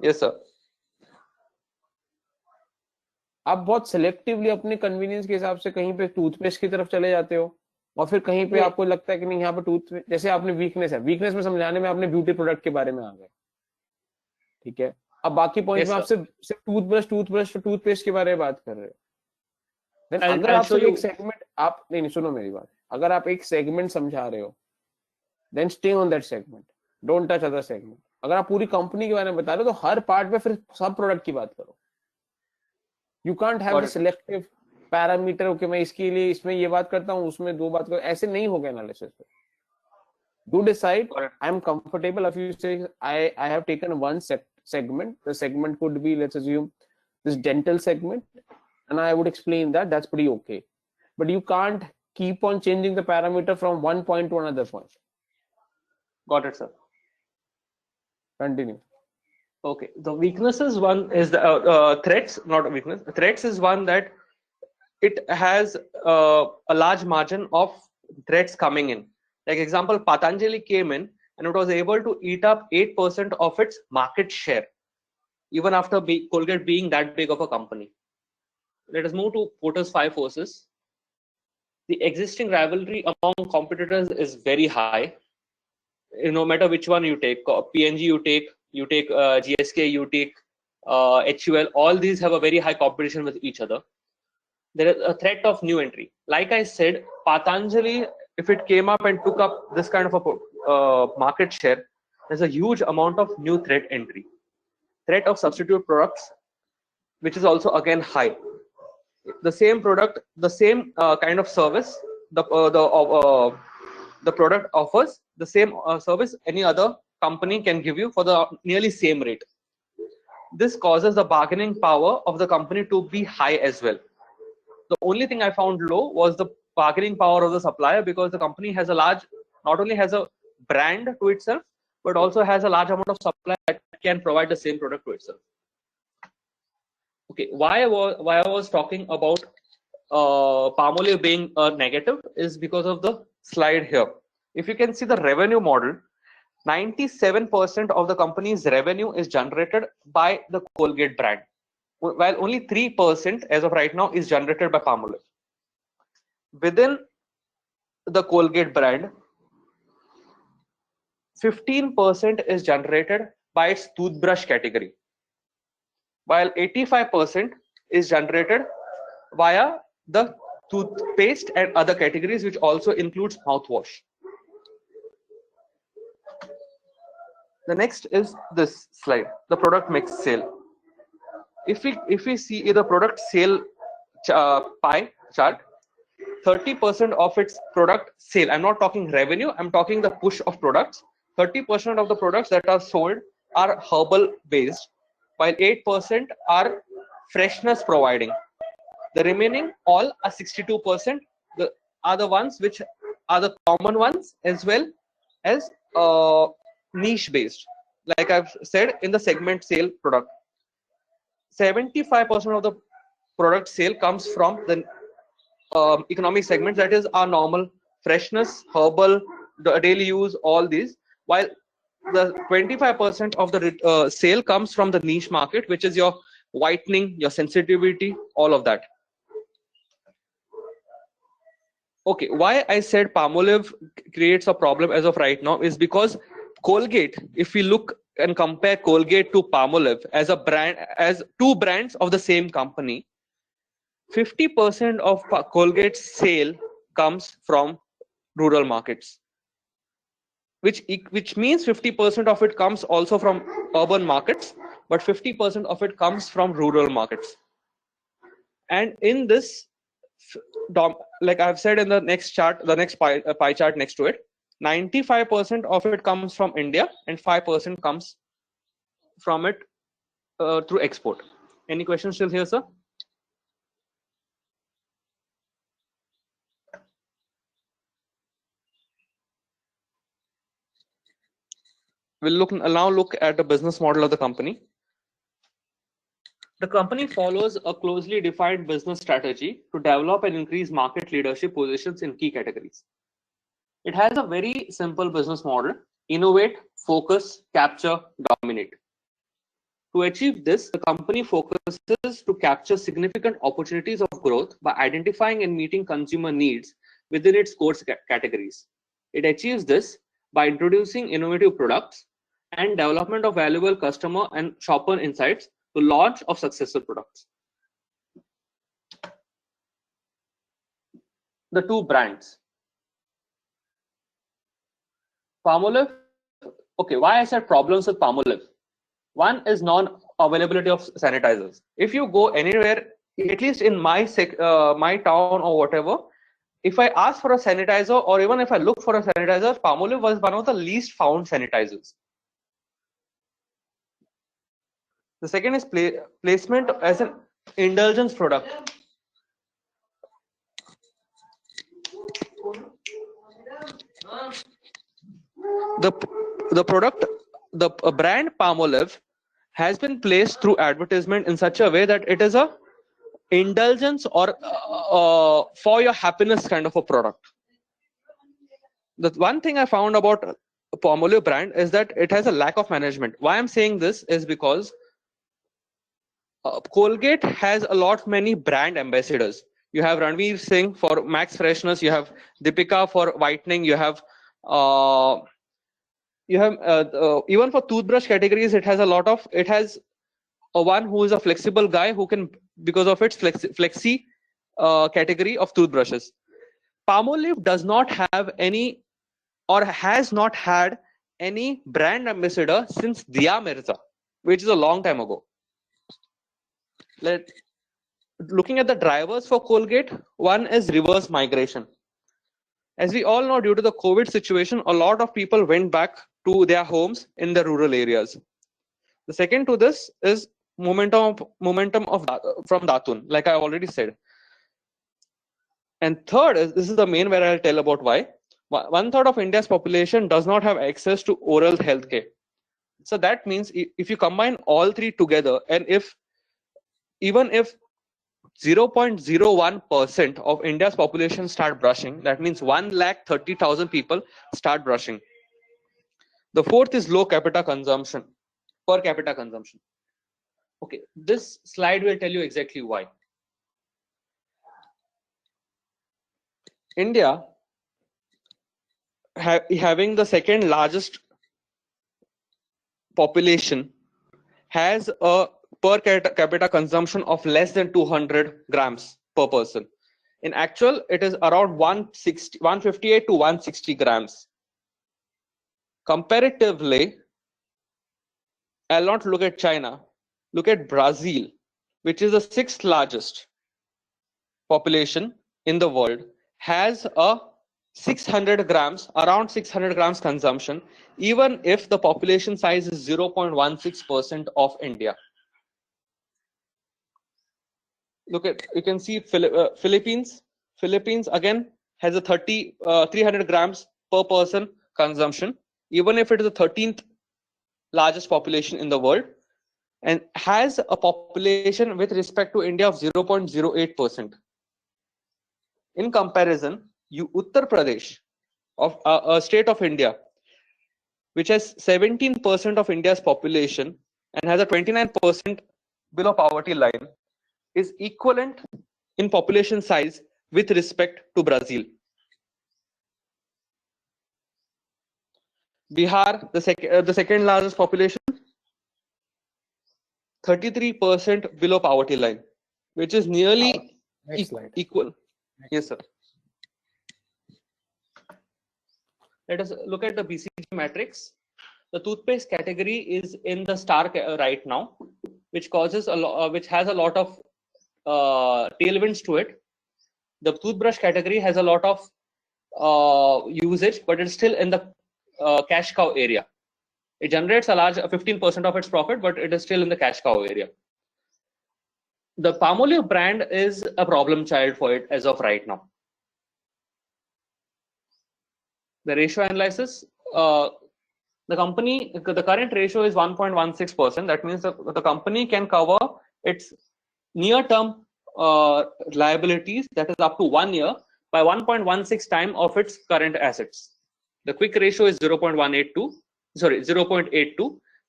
Yes, sir. आप बहुत selectively अपने convenience के हिसाब से कहीं पे toothpaste की तरफ चले जाते हो और फिर कहीं पे आपको लगता है कि नहीं यहाँ पे toothpaste, जैसे आपने weakness में समझाने में आपने beauty product के बारे में आ गए, ठीक है? अब बाकी पॉइंट में आप सिर्फ टूथब्रश टूथपेस्ट के बारे में बात कर रहे हो. Then अगर आप सिर्फ एक सेगमेंट आप नहीं सुनो मेरी बात, अगर आप एक सेगमेंट समझा रहे हो then stay on that segment, don't touch other segment. अगर आप पूरी कंपनी के बारे में बता रहे हो तो हर पार्ट पे फिर सब प्रोडक्ट की बात करो. You can't have a selective parameter. Okay मैं इसके लिए इसमें ये बात करता हूँ उसमें दो बात करो, ऐसे नहीं होगा analysis. Do decide. I am comfortable if you say I have taken one segment. The segment could be, let's assume, this dental segment, and I would explain that. That's pretty okay. But you can't keep on changing the parameter from one point to another point. Got it, sir. Continue. Okay, the weaknesses one is the threats, not a weakness. Threats is one that it has a large margin of threats coming in. Like example, Patanjali came in and it was able to eat up 8% of its market share, even after Colgate being that big of a company. Let us move to Porter's five forces. The existing rivalry among competitors is very high. No matter which one you take, PNG you take GSK, you take HUL, all these have a very high competition with each other. There is a threat of new entry. Like I said, Patanjali, if it came up and took up this kind of a market share, there's a huge amount of new threat entry. Threat of substitute products, which is also again high. The same product, the same kind of service, the product offers the same service any other company can give you for the nearly same rate. This causes the bargaining power of the company to be high as well. The only thing I found low was the bargaining power of the supplier, because the company has a large, not only has a brand to itself, but also has a large amount of supply that can provide the same product to itself. Okay, why I was talking about Palmolive being a negative is because of the slide here. If you can see the revenue model, 97% of the company's revenue is generated by the Colgate brand, while only 3% as of right now is generated by Palmolive. Within the Colgate brand, 15% is generated by its toothbrush category, while 85% is generated via the toothpaste and other categories, which also includes mouthwash. The next is this slide, the product mix sale. If we see the product sale pie chart, 30% of its product sale, I'm not talking revenue, I'm talking the push of products. 30% of the products that are sold are herbal based, while 8% are freshness providing. The remaining all are 62% are the ones which are the common ones, as well as niche based, like I've said in the segment sale product. 75% of the product sale comes from the economic segments, that is our normal freshness, herbal, the daily use, all these, while the 25% of the sale comes from the niche market, which is your whitening, your sensitivity, all of that. Okay, why I said Palmolive creates a problem as of right now is because Colgate, if we look and compare Colgate to Palmolive as a brand, as two brands of the same company, 50% of Colgate's sale comes from rural markets, which means 50% of it comes also from urban markets, but 50% of it comes from rural markets. And in this, like I've said in the next chart, the next pie chart next to it, 95% of it comes from India and 5% comes from it through export. Any questions still here, sir? We'll now look at the business model of the company. The company follows a closely defined business strategy to develop and increase market leadership positions in key categories. It has a very simple business model: innovate, focus, capture, dominate. To achieve this, the company focuses to capture significant opportunities of growth by identifying and meeting consumer needs within its core categories. It achieves this by introducing innovative products and development of valuable customer and shopper insights to launch of successful products. The two brands. Palmolive. Okay, why I said problems with Palmolive? One is non-availability of sanitizers. If you go anywhere, at least in my town or whatever, if I ask for a sanitizer or even if I look for a sanitizer, Palmolive was one of the least found sanitizers. The second is placement as an indulgence product. The brand Palmolive has been placed through advertisement in such a way that it is a indulgence or for your happiness kind of a product. The one thing I found about Palmolive brand is that it has a lack of management. Why I'm saying this is because Colgate has a lot many brand ambassadors. You have Ranveer Singh for Max Freshness, you have Deepika for whitening, you have even for toothbrush categories, it has a one who is a flexible guy who can, because of its flexi category of toothbrushes. Palmolive does not have any or has not had any brand ambassador since Dia Mirza, which is a long time ago. Looking at the drivers for Colgate, one is reverse migration. As we all know, due to the COVID situation, a lot of people went back to their homes in the rural areas. The second to this is momentum from Datun, like I already said. And third is, this is the main where I'll tell about why. 1/3 of India's population does not have access to oral healthcare. So that means if you combine all three together, and even if 0.01% of India's population start brushing, that means 130,000 people start brushing. The fourth is low capita consumption, per capita consumption. Okay, this slide will tell you exactly why. India, having the second largest population, has a per capita consumption of less than 200 grams per person. In actual, it is around 158 to 160 grams. Comparatively, I'll not look at China, look at Brazil, which is the 6th largest population in the world, has a 600 grams, around 600 grams consumption, even if the population size is 0.16% of India. Look at, you can see Philippines again has a 300 grams per person consumption, even if it is the 13th largest population in the world, and has a population with respect to India of 0.08%. In comparison, Uttar Pradesh, of a state of India, which has 17% of India's population and has a 29% below poverty line, is equivalent in population size with respect to Brazil. Bihar, the second largest population, 33% below poverty line, which is nearly equal. Yes, sir. Let us look at the BCG matrix. The toothpaste category is in the star right now, which causes which has a lot of tailwinds to it. The toothbrush category has a lot of usage, but it's still in the cash cow area. It generates a large 15% of its profit, but it is still in the cash cow area. The Palmolive brand is a problem child for it as of right now. The ratio analysis, the current ratio is 1.16%. That means the company can cover its near-term liabilities, that is up to 1 year, by 1.16 times of its current assets. The quick ratio is 0.82.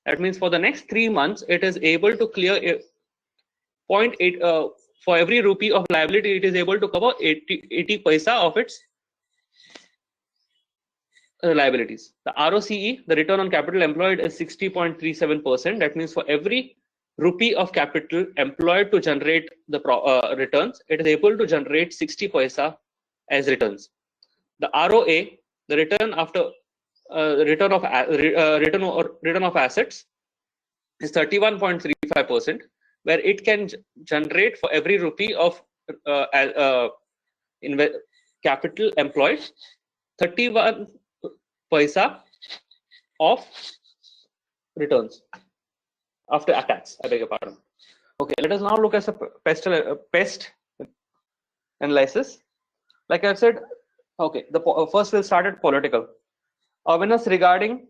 That means for the next 3 months, it is able to clear 0.8 for every rupee of liability. It is able to cover 80 paisa of its liabilities. The ROCE, the return on capital employed, is 60.37%. That means for every rupee of capital employed to generate the returns, it is able to generate 60 paisa as returns. The ROA, the return after return of assets, is 31.35%, where it can generate for every rupee of capital employed 31 paisa of returns after tax. I beg your pardon. Okay, let us now look at the pest analysis. Like I've said, okay, first we'll start at political awareness regarding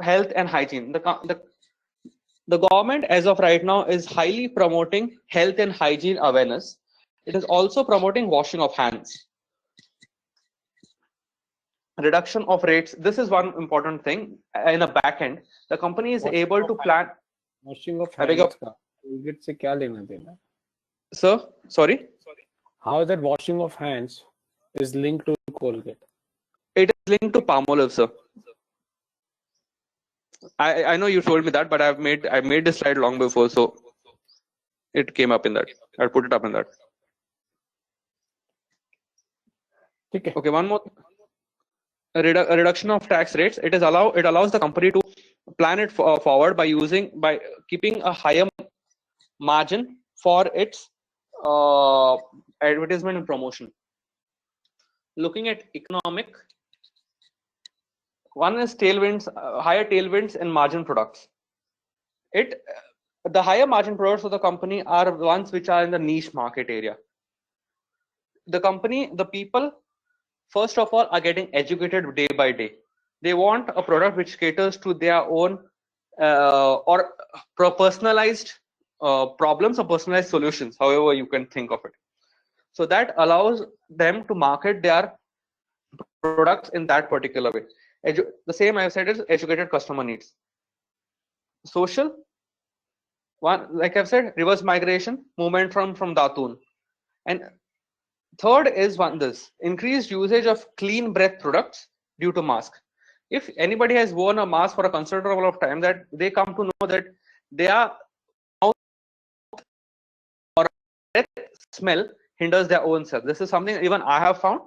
health and hygiene. The The government, as of right now, is highly promoting health and hygiene awareness. It is also promoting washing of hands. Reduction of rates. This is one important thing. In a back end, the company is able to plan. Washing of I beg your- hands का Colgate से क्या लेना देना? Sir, sorry. How is that washing of hands is linked to Colgate? It is linked to Palmolive, sir. I know you told me that, but I made this slide long before, so it came up in that. I'll put it up in that. Okay. Okay, one more. A reduction of tax rates. It allows the company to plan it forward by keeping a higher margin for its advertisement and promotion. Looking at economic, one is tailwinds, higher tailwinds in margin products. The higher margin products of the company are ones which are in the niche market area. The people, first of all, are getting educated day by day. They want a product which caters to their own or personalized problems or personalized solutions, however you can think of it. So that allows them to market their products in that particular way. The same I've said is educated customer needs. Social, one, like I've said, reverse migration, movement from Datun. And third is increased usage of clean breath products due to mask. If anybody has worn a mask for a considerable of time, that they come to know that their mouth or breath smell hinders their own self. This is something even I have found.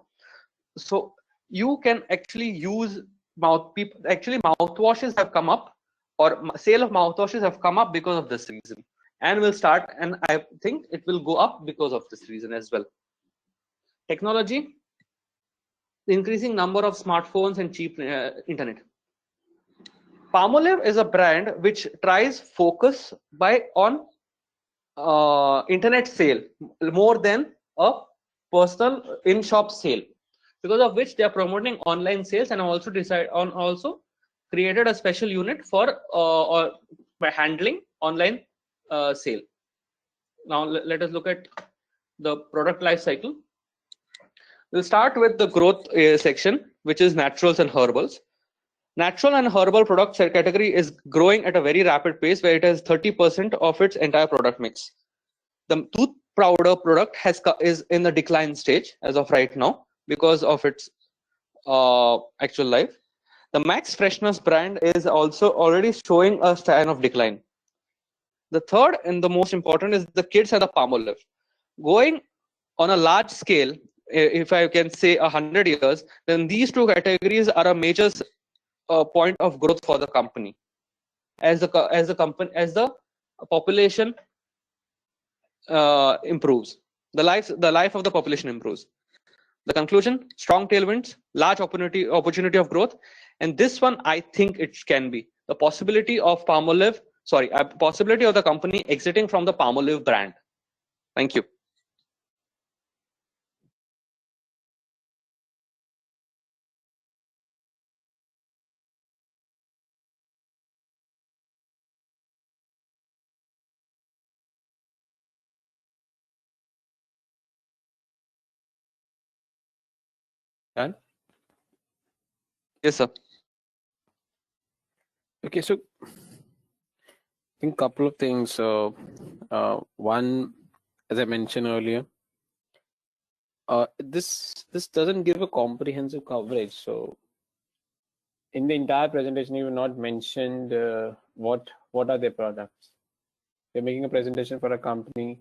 So you can actually use mouthwashes have come up, or sale of mouthwashes have come up because of this reason, and will start, and I think it will go up because of this reason as well. Technology, the increasing number of smartphones and cheap internet. Palmolive is a brand which tries focus on internet sale more than a personal in-shop sale, because of which they are promoting online sales, and also created a special unit for by handling online sale. Now let us look at the product life cycle. We'll start with the growth section, which is naturals and herbals. Natural and herbal products category is growing at a very rapid pace, where it has 30% of its entire product mix. The tooth powder product is in the decline stage as of right now because of its actual life. The Max Freshness brand is also already showing a sign of decline. The third and the most important is the kids and the Palmolive. Going on a large scale, if I can say 100 years, then these two categories are a major point of growth for the company. As the population improves, the life of the population improves. The conclusion: strong tailwinds, large opportunity of growth, and this one I think it can be the possibility of possibility of the company exiting from the Palmolive brand. Thank you. Done? Yes, sir. Okay, so I think couple of things. One, as I mentioned earlier, this doesn't give a comprehensive coverage. So in the entire presentation, you have not mentioned what are their products. They're making a presentation for a company,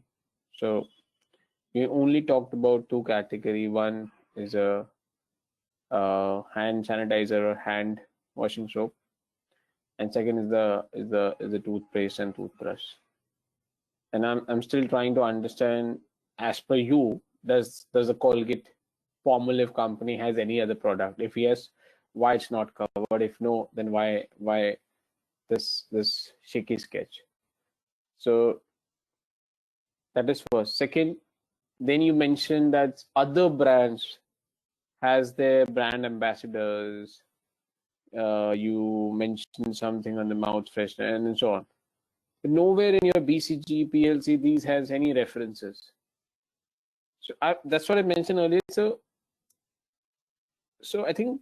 so we only talked about two categories. One is a hand sanitizer or hand washing soap, and second is the toothpaste and toothbrush. And I'm still trying to understand, as per you, does the Colgate Palmolive company has any other product? If yes, why it's not covered? If no, then why this shaky sketch? So that is first. Second, then you mentioned that other brands has their brand ambassadors. You mentioned something on the mouth freshener and so on. nowhere in your BCG, PLC, these has any references. So that's what I mentioned earlier. So I think,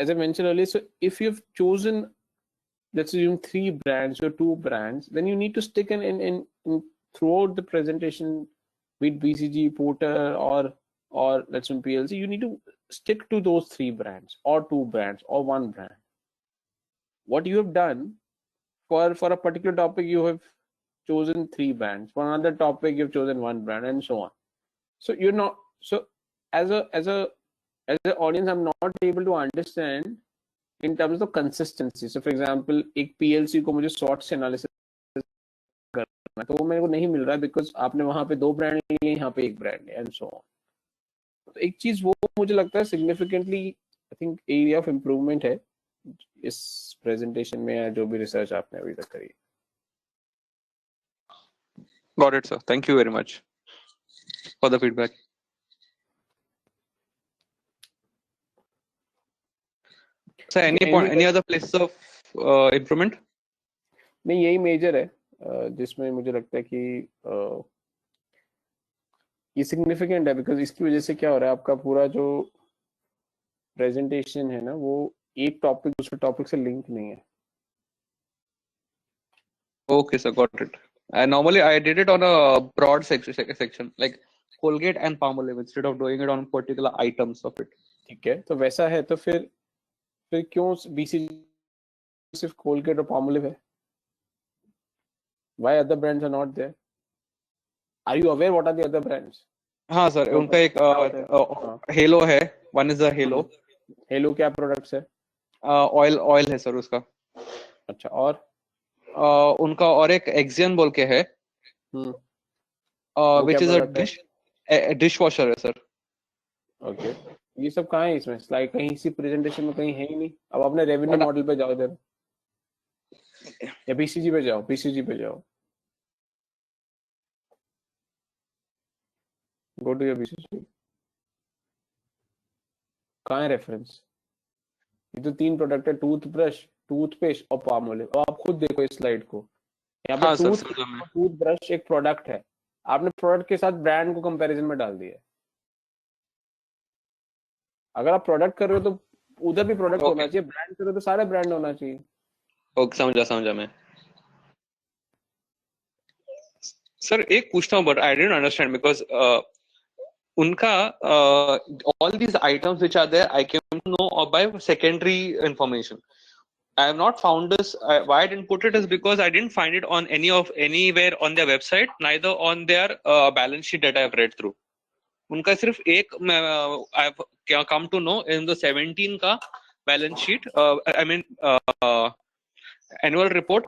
as I mentioned earlier, so if you've chosen, let's assume 3 brands or 2 brands, then you need to stick in throughout the presentation with BCG, Porter, or let's assume PLC, you need to stick to those 3 brands or 2 brands or 1 brand. What you have done for a particular topic, you have chosen 3 brands. For another topic, you've chosen 1 brand, and so on. So you're not, so as an audience, I'm not able to understand in terms of consistency. So for example, एक PLC को मुझे SWOT analysis करना है, तो वो मेरे को नहीं मिल रहा है because आपने वहाँ पे 2 ब्रांड लिए, यहाँ पे 1 ब्रांड है, and so on. तो एक चीज वो मुझे लगता है significantly, I think area of improvement है इस presentation में, या जो भी research आपने अभी तक करी. Got it, sir. Thank you very much for the feedback. So any other places of improvement? नहीं, यही मेजर है जिसमें मुझे लगता है कि ये सिग्निफिकेंट है, बिकॉज इसकी वजह से क्या हो रहा है, आपका पूरा जो प्रेजेंटेशन है ना, वो एक टॉपिक दूसरे टॉपिक से लिंक नहीं है. Okay, sir, got it. And normally I did it on a broad section like Colgate and Palmolive instead of doing it on particular items of it. ठीक है, तो वैसा है तो फिर क्यों BCG सिर्फ Colgate और Palmolive है? Why other brands are not there? Are you aware what are the other brands? हाँ सर, उनका एक Halo है, one is a Halo. Halo क्या प्रोडक्ट्स है? ऑयल है सर उसका. अच्छा, और उनका और एक Axion बोल के है, which is a dishwasher है सर. ओके, ये सब कहाँ है इसमें? स्लाइड कहीं इसी प्रेजेंटेशन में कहीं है ही नहीं. अब अपने रेवेन्यू मॉडल पे जाओ इधर, या BCG पे जाओ, BCG पे जाओ, गो टू योर BCG. कहाँ है रेफरेंस? ये तो 3 प्रोडक्ट है, टूथब्रश, टूथपेस्ट और पामोलिव. और आप खुद देखो इस स्लाइड को, यहाँ पे टूथब्रश एक प्रोडक्ट है, आपने प्रोडक्ट के साथ ब्रांड को कंपैरिजन में डाल दिया. अगर आप प्रोडक्ट कर रहे हो तो उधर भी प्रोडक्ट होना चाहिए, ब्रांड कर रहे हो तो सारे ब्रांड होना चाहिए. ओके, समझा मैं. सर एक पूछता हूँ, but I didn't understand because उनका all these items which are there, I came to know by secondary information. I have not found this. Why I didn't put it is because I didn't find it on anywhere on their website, neither on their balance sheet that I have read through. उनका सिर्फ एक I have come to know in the 17 का balance sheet, I mean annual report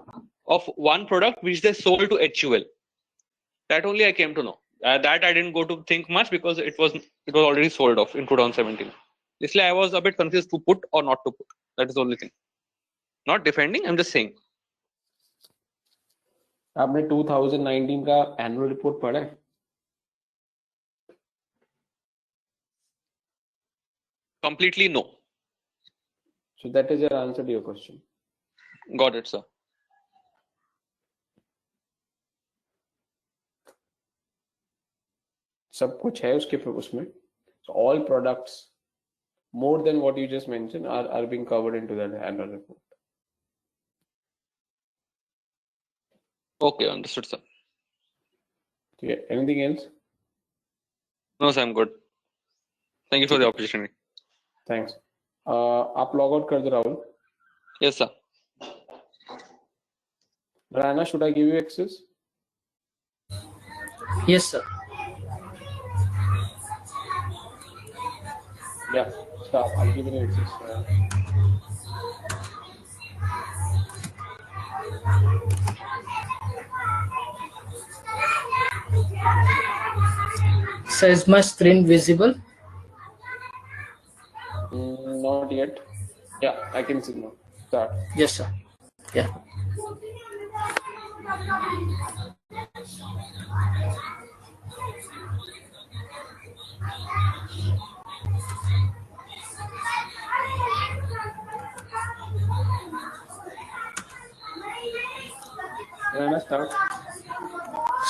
of one product which they sold to HUL. That only I came to know. That I didn't go to think much because it was already sold off in 2017. Isliye I was a bit confused to put or not to put. That is the only thing. Not defending, I'm just saying. आपने 2019 का annual report पढ़ा है? Completely no. So that is your answer to your question. Got it, sir. सब कुछ है उसमें. So all products more than what you just mentioned are being covered into that annual report. Okay, understood, sir. Okay, anything else? No, sir, I'm good. Thank you for the opportunity. Thanks. आप log out कर दो Rahul. Yes, sir. Rana, should I give you access? Yes, sir. Yeah, stop. I'll give you access. So is my screen visible? Not yet. Yeah, I can see now. Start. Yes, sir. Yeah. Rana,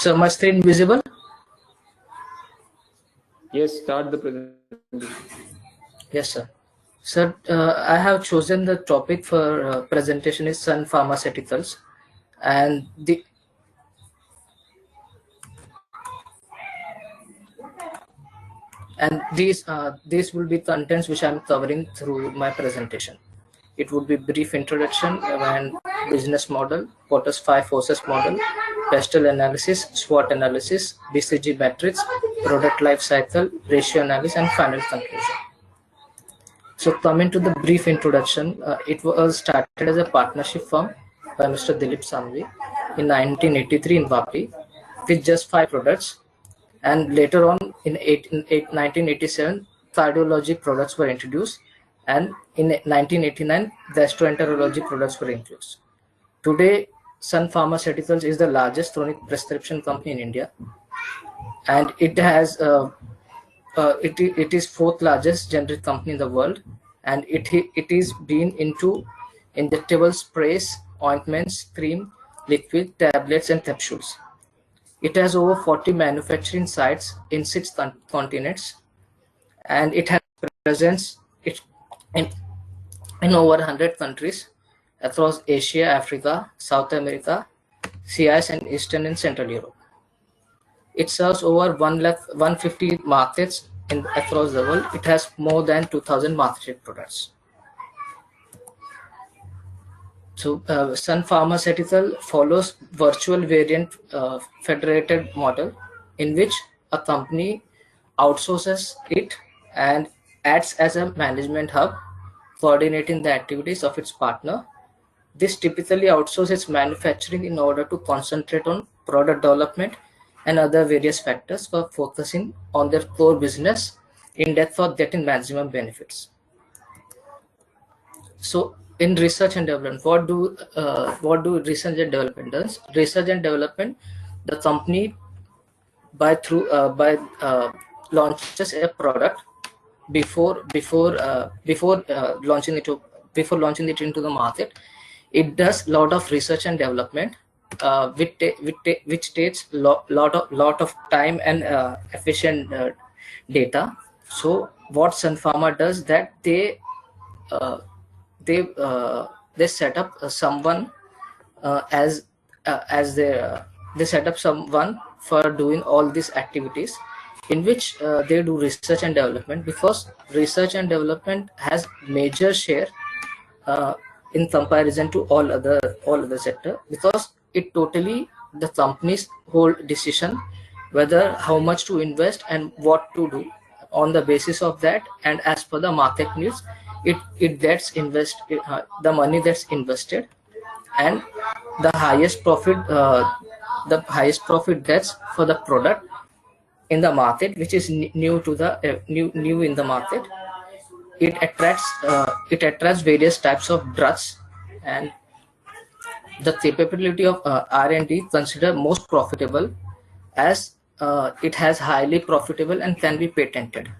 So my screen visible? Yes, start the presentation. Yes, sir. Sir, I have chosen the topic for presentation is Sun Pharmaceuticals, and these will be contents which I'm covering through my presentation. It would be brief introduction and business model, Porter's 5 forces model, pestle analysis, SWOT analysis, BCG matrix, product life cycle, ratio analysis, and final conclusion. So coming to the brief introduction, it was started as a partnership firm by Mr. Dilip Samvi in 1983 in Vapi with just 5 products, and later on in 1987 cardiology products were introduced, and in 1989 gastroenterology products were introduced. Today, Sun Pharmaceuticals is the largest chronic prescription company in India, and it is fourth largest generic company in the world, and it is been into injectable sprays, ointments, cream, liquid, tablets, and capsules. It has over 40 manufacturing sites in 6 continents, and it has presence in, in over 100 countries across Asia, Africa, South America, CIS, and Eastern and Central Europe. It serves over 150 markets across the world. It has more than 2,000 marketed products. So Sun Pharmaceutical follows virtual variant federated model in which a company outsources it and acts as a management hub, coordinating the activities of its partner. This typically outsources manufacturing in order to concentrate on product development and other various factors for focusing on their core business in depth for getting maximum benefits. So in research and development, what do research and development does? Research and development, the company by launches a product before launching it into the market. It does lot of research and development, which takes lot of time and efficient data. So what Sun Pharma does, that uh, they set up someone as they set up someone for doing all these activities, in which they do research and development, because research and development has major share uh, in comparison to all other sector, because it totally the company's whole decision whether how much to invest and what to do. On the basis of that, and as per the market needs, it gets the money that's invested, and the highest profit gets for the product in the market, which is new in the market. It attracts various types of drugs, and the capability of R&D considered most profitable, as it has highly profitable and can be patented.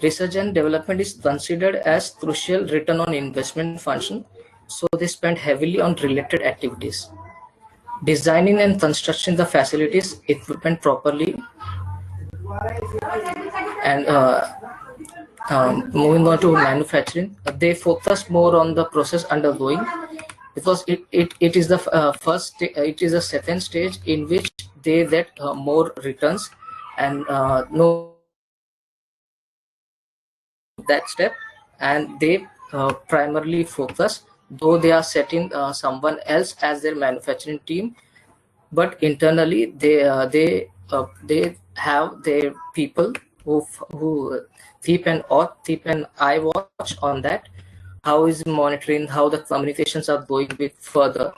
Research and development is considered as crucial return on investment function, so they spend heavily on related activities. Designing and constructing the facilities, equipment properly, and moving on to manufacturing, they focus more on the process undergoing, because it is the it is the second stage in which they get more returns, and no that step, and they primarily focus, though they are setting someone else as their manufacturing team, but internally they have their people who keep an eye watch on that, how is monitoring, how the communications are going with further,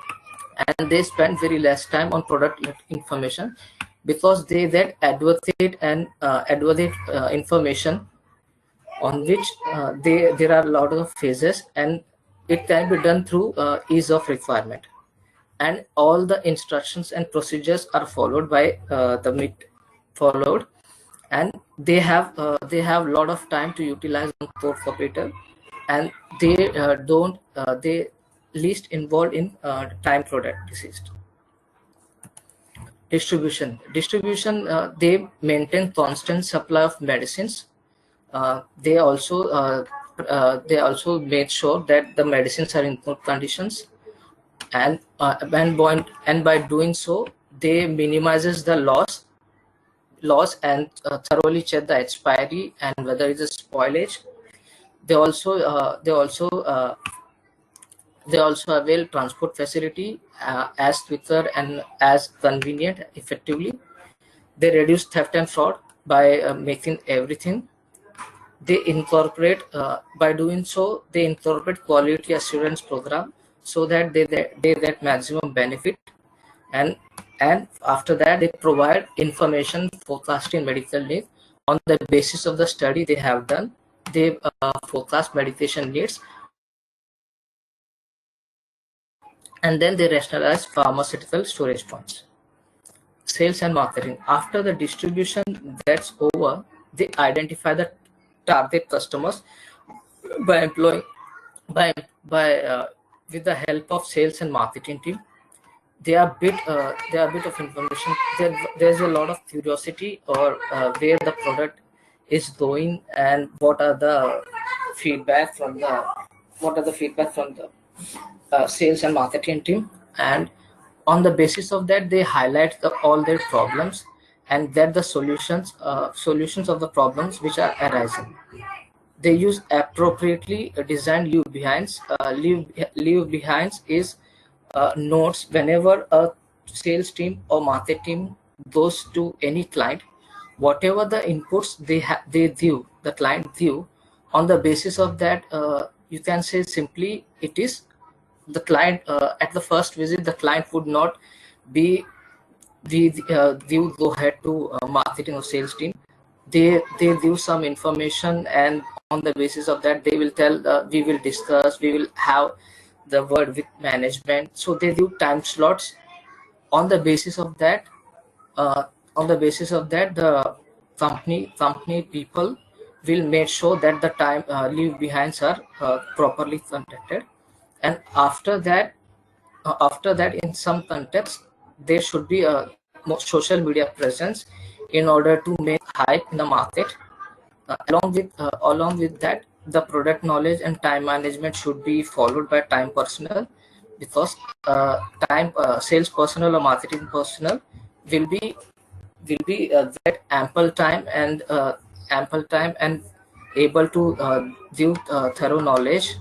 and they spend very less time on product information, because they that advocate information on which there are a lot of phases, and it can be done through ease of requirement, and all the instructions and procedures are followed by followed, and they have a lot of time to utilize on code capital, and they don't they least involved in time product disease. Distribution, they maintain constant supply of medicines. They also made sure that the medicines are in good conditions, and by doing so, they minimizes the loss and thoroughly check the expiry and whether it's a spoilage. They also avail transport facility as quicker and as convenient effectively. They reduce theft and fraud by making everything. They incorporate by doing so, they incorporate quality assurance program so that they get maximum benefit. And after that, they provide information forecasting medical needs. On the basis of the study they have done, they forecast medication needs, and then they rationalize pharmaceutical storage points. Sales and marketing. After the distribution gets over, they identify the target customers by employing by with the help of sales and marketing team. They are bit of information. There's a lot of curiosity or where the product is going and what are the feedback from the sales and marketing team, and on the basis of that they highlight all their problems and get the solutions of the problems which are arising. They use appropriately designed leave behinds. Leave behinds is notes whenever a sales team or market team goes to any client, whatever the inputs the client view. On the basis of that, you can say simply it is the client. At the first visit, the client would not be they would go ahead to marketing or sales team. They give some information, and on the basis of that they will tell we will discuss, we will have the word with management. So they do time slots. On the basis of that, the company people will make sure that the time leave behinds are properly conducted. And after that, in some context, there should be a social media presence in order to make hype in the market. Along with that, the product knowledge and time management should be followed by time personnel, because sales personnel or marketing personnel will be get ample time and able to give thorough knowledge,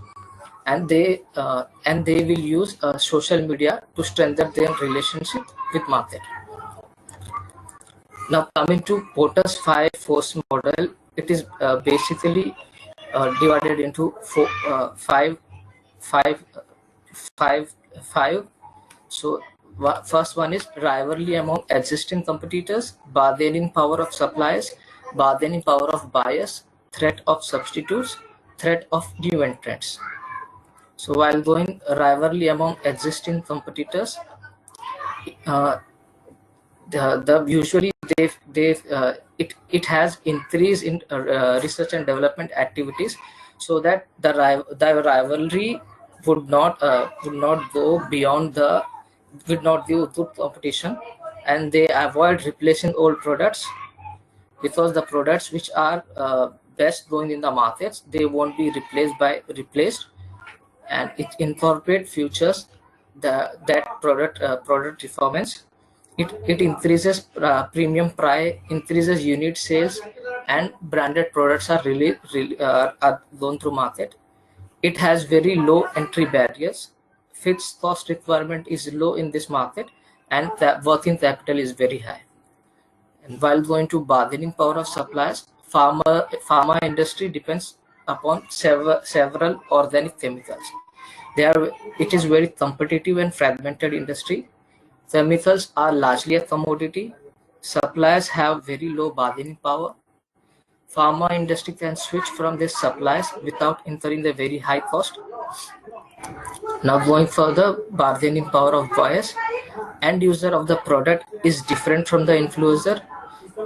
and they will use social media to strengthen their relationship with market. Now coming to Porter's 5 force model, it is basically divided into five. So first one is rivalry among existing competitors, bargaining power of suppliers, bargaining power of buyers, threat of substitutes, threat of new entrants. So while going rivalry among existing competitors, usually it has increase in research and development activities, so that the rivalry would not go beyond would not give good competition, and they avoid replacing old products, because the products which are best going in the markets, they won't be replaced, and it incorporate features that product performance. It increases premium price, increases unit sales, and branded products are are going through market. It has very low entry barriers. Fixed cost requirement is low in this market, and the working capital is very high. And while going to bargaining power of suppliers, pharma industry depends upon several organic chemicals. It is very competitive and fragmented industry. Chemicals are largely a commodity. Suppliers have very low bargaining power. Pharma industry can switch from their suppliers without incurring the very high cost. Now going further, bargaining power of buyers. End user of the product is different from the influencer.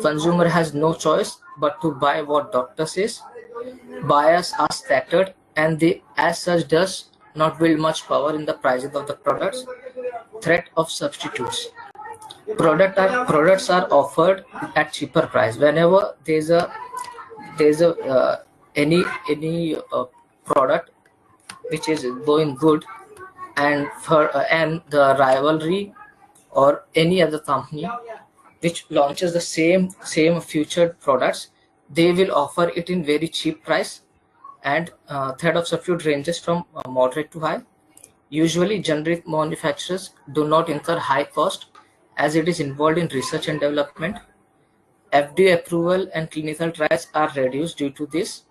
Consumer has no choice but to buy what doctor says. Buyers are scattered, and they as such does not build much power in the pricing of the products. Threat of substitutes. Products are offered at cheaper price whenever there's a any product which is going good, and the rivalry or any other company which launches the same featured products, they will offer it in very cheap price, and threat of substitute ranges from moderate to high. Usually generic manufacturers do not incur high cost as it is involved in research and development. FDA approval and clinical trials are reduced due to this,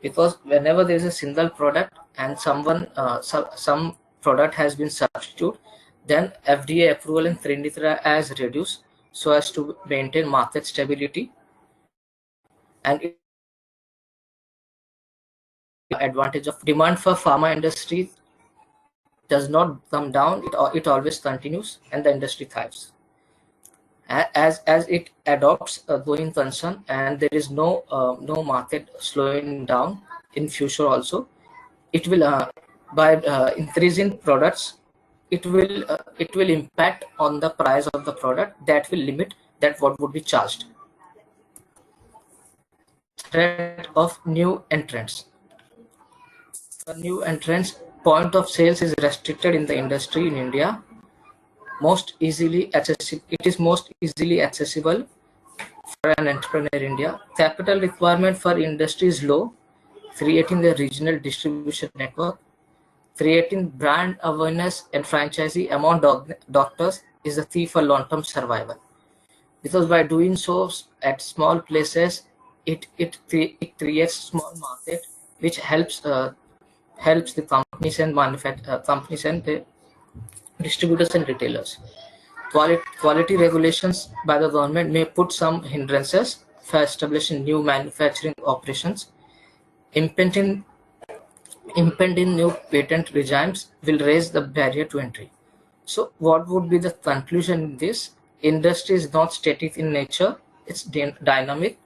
because whenever there is a single product and some product has been substituted, then FDA approval and clinical trial has reduced so as to maintain market stability, and it advantage of demand for pharma industry does not come down, it always continues and the industry thrives. As it adopts a going concern and there is no market slowing down in future also, it will by increasing products, it will impact on the price of the product, that will limit that what would be charged. Threat of new entrants. For new entrants, point of sales is restricted in the industry in India. It is most easily accessible for an entrepreneur in India. Capital requirement for industry is low, creating a regional distribution network. Creating brand awareness and franchisee among doctors is the key for long-term survival. Because by doing so at small places, it creates small market, which helps the companies and companies and the distributors and retailers. Quality regulations by the government may put some hindrances for establishing new manufacturing operations. Impending new patent regimes will raise the barrier to entry. So what would be the conclusion in this? Industry is not static in nature, it's dynamic.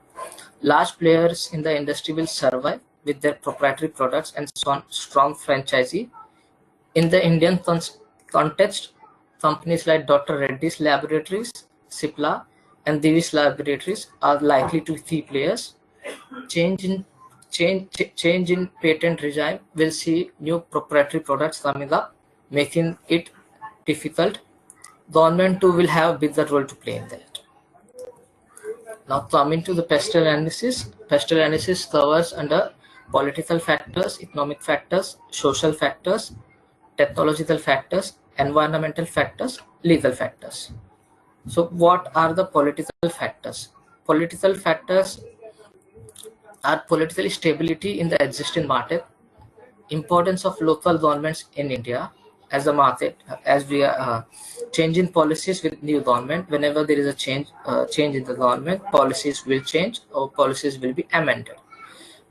Large players in the industry will survive with their proprietary products and strong franchisee. In the Indian context, companies like Dr. Reddy's Laboratories, Cipla, and Divi's Laboratories are likely to be key players. Change in change in patent regime will see new proprietary products coming up, making it difficult. Government too will have a bigger role to play in that. Now coming to the pestle analysis. Pestle analysis covers under political factors, economic factors, social factors, technological factors, environmental factors, legal factors. So what are the political factors? Political factors are political stability in the existing market, importance of local governments in India as a market, as we are changing policies with new government. Whenever there is a change in the government, policies will change or policies will be amended,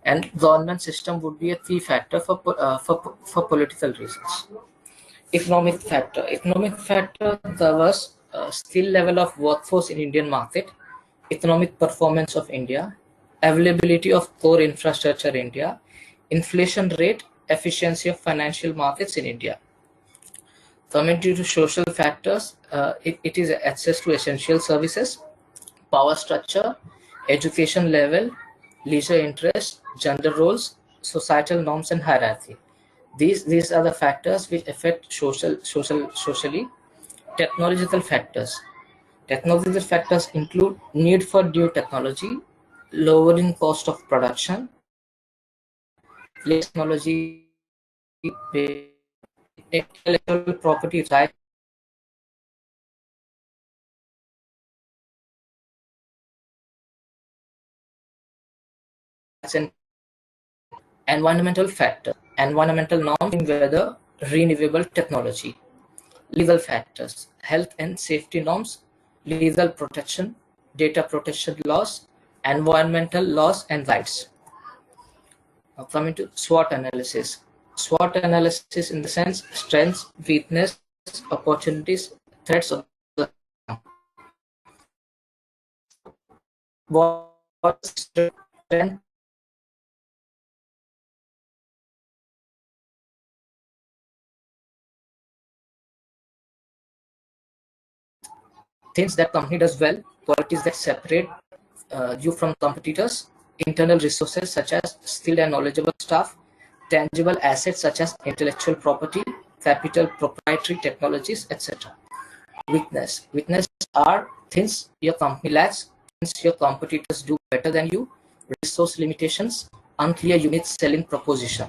and government system would be a key factor for political reasons. Economic factor covers skill level of workforce in Indian market, economic performance of India, availability of core infrastructure in India, inflation rate, efficiency of financial markets in India. Coming to social factors, it is access to essential services, power structure, education level, leisure interest, gender roles, societal norms and hierarchy. These are the factors which affect socially. Technological factors. Technological factors include need for new technology, lowering cost of production, technology, intellectual property rights, and environmental factor, environmental norms, whether renewable technology. Legal factors, health and safety norms, legal protection, data protection laws, environmental laws and rights. Now coming to SWOT analysis. SWOT analysis in the sense strengths, weakness, opportunities, threats of the what strength things that company does well, qualities that separate you from competitors, internal resources such as skilled and knowledgeable staff, tangible assets such as intellectual property, capital, proprietary technologies, etc. Weakness are things your company lacks, things your competitors do better than you, resource limitations, unclear unique selling proposition.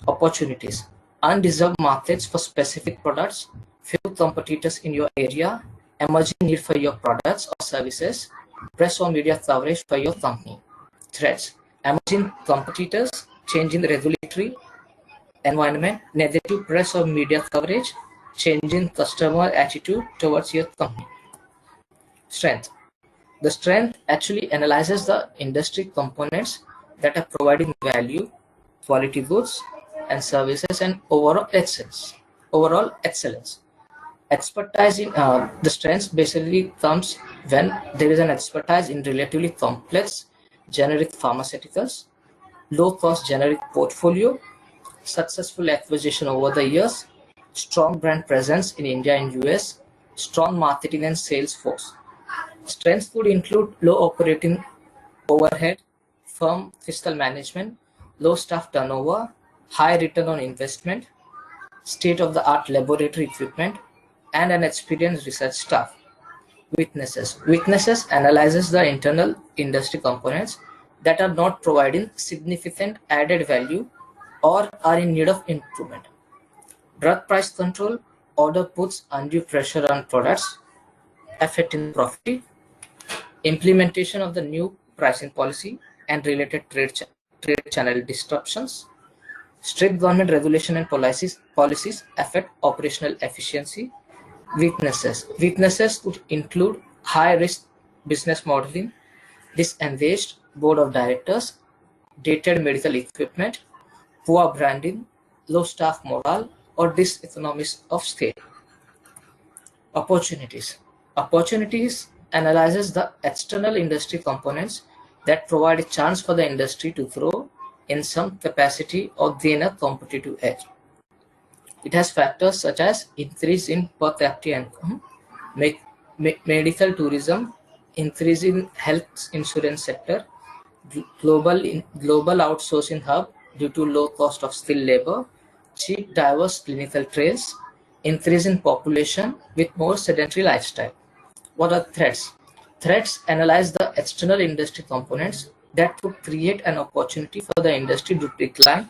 Opportunities: undeserved markets for specific products, few competitors in your area, emerging need for your products or services, press or media coverage for your company. Threats: emerging competitors, changing regulatory environment, negative press or media coverage, changing customer attitude towards your company. Strength: the strength actually analyzes the industry components that are providing value, quality goods and services, and overall excellence. Expertise in the strengths basically comes when there is an expertise in relatively complex generic pharmaceuticals, low cost generic portfolio, successful acquisition over the years, strong brand presence in India and US, strong marketing and sales force. Strengths could include low operating overhead, firm fiscal management, low staff turnover, high return on investment, state-of-the-art laboratory equipment, and an experienced research staff. Weaknesses analyzes the internal industry components that are not providing significant added value or are in need of improvement. Drug price control: order puts undue pressure on products, affecting profit. Implementation of the new pricing policy and related trade channel disruptions. Strict government regulation and policies affect operational efficiency. Weaknesses could include high risk business modeling, disengaged board of directors, dated medical equipment, poor branding, low staff morale, or diseconomies of scale. Opportunities analyzes the external industry components that provide a chance for the industry to grow in some capacity or gain a competitive edge. It has factors such as increase in per capita income, medical tourism, increase in health insurance sector, global outsourcing hub due to low cost of skilled labor, cheap diverse clinical trials, increase in population with more sedentary lifestyle. What are threats? Threats analyze the external industry components that could create an opportunity for the industry to decline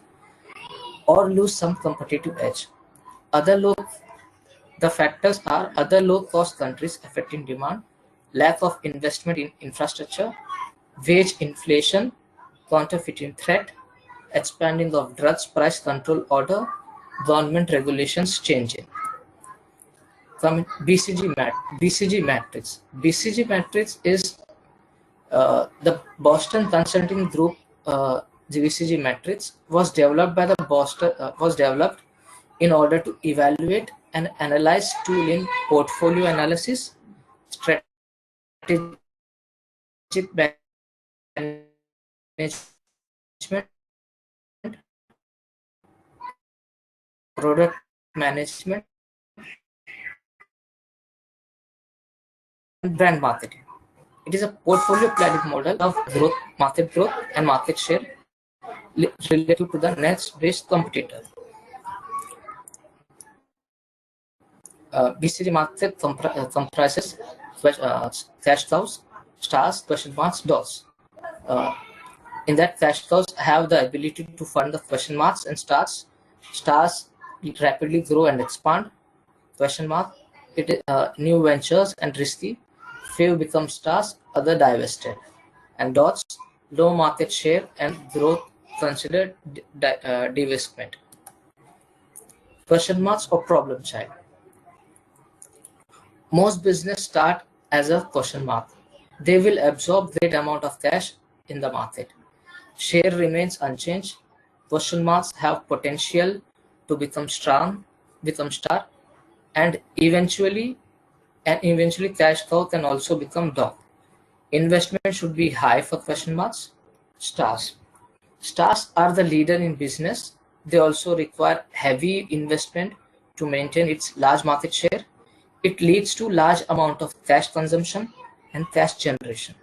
or lose some competitive edge. The factors are other low-cost countries affecting demand, lack of investment in infrastructure, wage inflation, counterfeiting threat, expanding of drugs price control order, government regulations changing. From BCG matrix. BCG matrix is the Boston Consulting Group. The BCG matrix was developed by the Boston was developed in order to evaluate and analyze tool in portfolio analysis, strategic management, product management, and brand marketing. It is a portfolio planning model of market growth, and market share relative to the next best competitor. BCG market comprises cash cows, stars, question marks, dots. In that, cash cows have the ability to fund the question marks and stars. Stars rapidly grow and expand. Question mark, new ventures and risky. Few become stars, other divested. And dots, low market share and growth considered divestment. Question marks or problem child. Most business start as a question mark. They will absorb great amount of cash in the market. Share remains unchanged. Question marks have potential to become star, and eventually cash cow can also become dog. Investment should be high for question marks. Stars are the leader in business. They also require heavy investment to maintain its large market share. It leads to large amount of cash consumption and cash generation.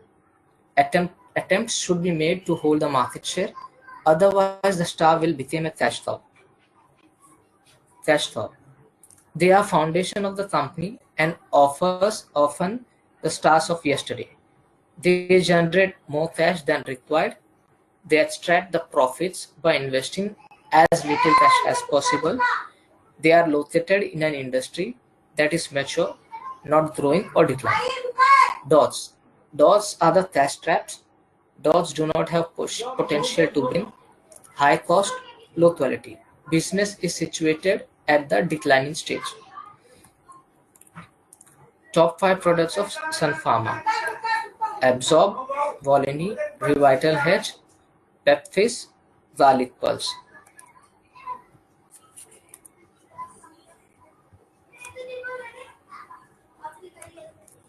Attempts should be made to hold the market share, otherwise the star will become a cash cow. They are foundation of the company and offers often the stars of yesterday. They generate more cash than required. They extract the profits by investing as little cash as possible. They are located in an industry that is mature, not growing or declining. Dots. Dots are the cash traps. Dots do not have potential to bring high cost, low quality. Business is situated at the declining stage. Top 5 products of Sun Pharma: Absorb, Volini, Revital Hedge, Pepfis, Garlic Pulse.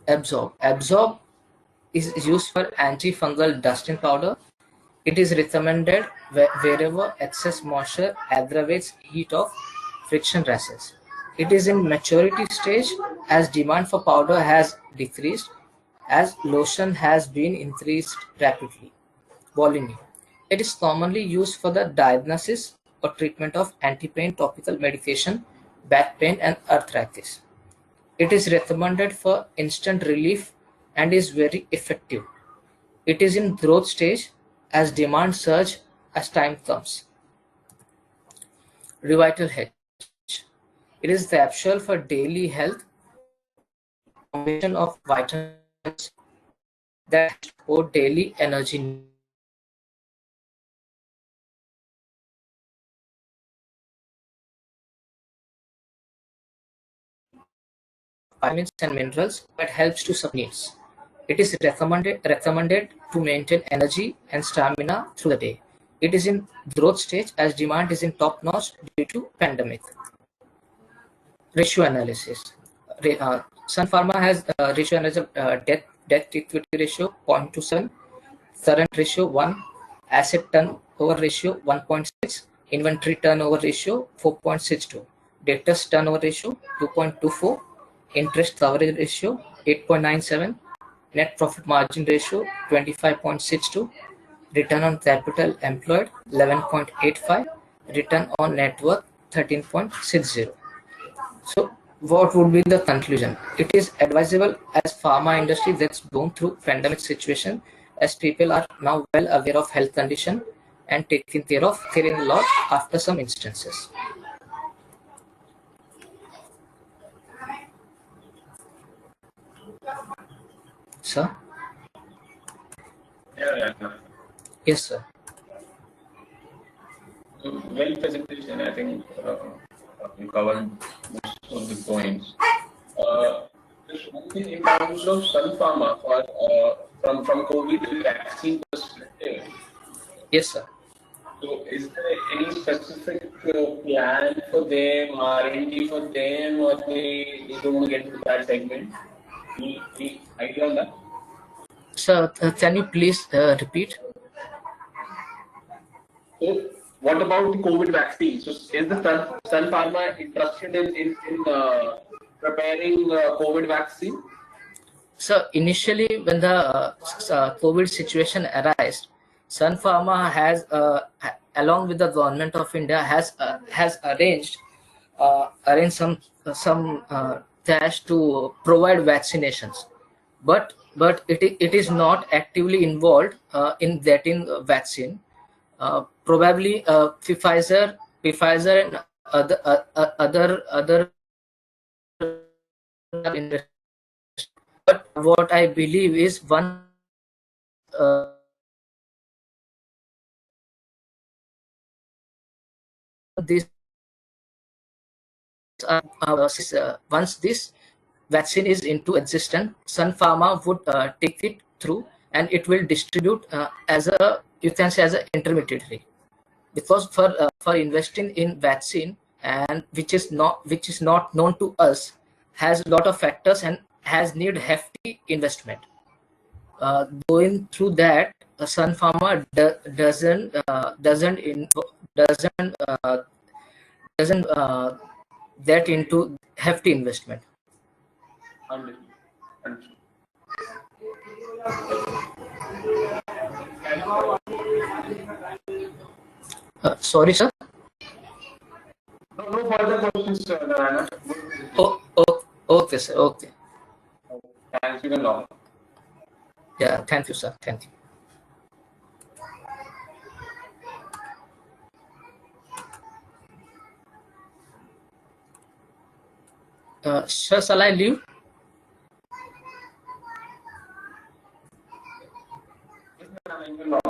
Absorb is used for antifungal dusting powder. It is recommended wherever excess moisture aggravates heat of friction rashes. It is in maturity stage as demand for powder has decreased as lotion has been increased rapidly. Volini. It is commonly used for the diagnosis or treatment of anti-pain topical medication, back pain and arthritis. It is recommended for instant relief and is very effective. It is in growth stage as demand surge as time comes. Revital Hedge. It is the capsule for daily health combination of vitamins that support daily energy vitamins and minerals that helps to support needs. It is recommended to maintain energy and stamina through the day. It is in growth stage as demand is in top notch due to pandemic. Ratio analysis. Sun Pharma has ratio analysis debt equity ratio 0.27, current ratio 1, asset turnover ratio 1.6, inventory turnover ratio 4.62, debtors turnover ratio 2.24, interest coverage ratio 8.97, net profit margin ratio 25.62, return on capital employed 11.85, return on net worth 13.60. So what would be the conclusion? It is advisable as pharma industry that's going through pandemic situation as people are now well aware of health condition and taking care in lot after some instances. Sir? Yeah. Yes, sir. Well presentation, I think you covered most of the points. Just one thing in terms of Sun Pharma from COVID vaccine perspective. Yes, sir. So, is there any specific plan for them, R&D for them, or they don't want to get into that segment? Any idea on that? Sir, can you please repeat? So, what about the COVID vaccine? So, is the Sun Pharma interested in preparing COVID vaccine? So initially, when the COVID situation arose, Sun Pharma has, along with the government of India, has arranged some cash to provide vaccinations, but it is not actively involved in getting vaccine. Probably Pfizer and other but what I believe is once this once this vaccine is into existence, Sun Pharma would take it through and it will distribute as a, you can say, as an intermediary, because for investing in vaccine and which is not known to us has a lot of factors and has need hefty investment. Going through that, Sun Pharma doesn't get into hefty investment. Understood. Understood. Sorry, sir. No further questions, Narayana. Okay, sir. Okay. Thanks, you can log. Yeah. Thank you, sir. Thank you. Sir, shall I leave? You can log.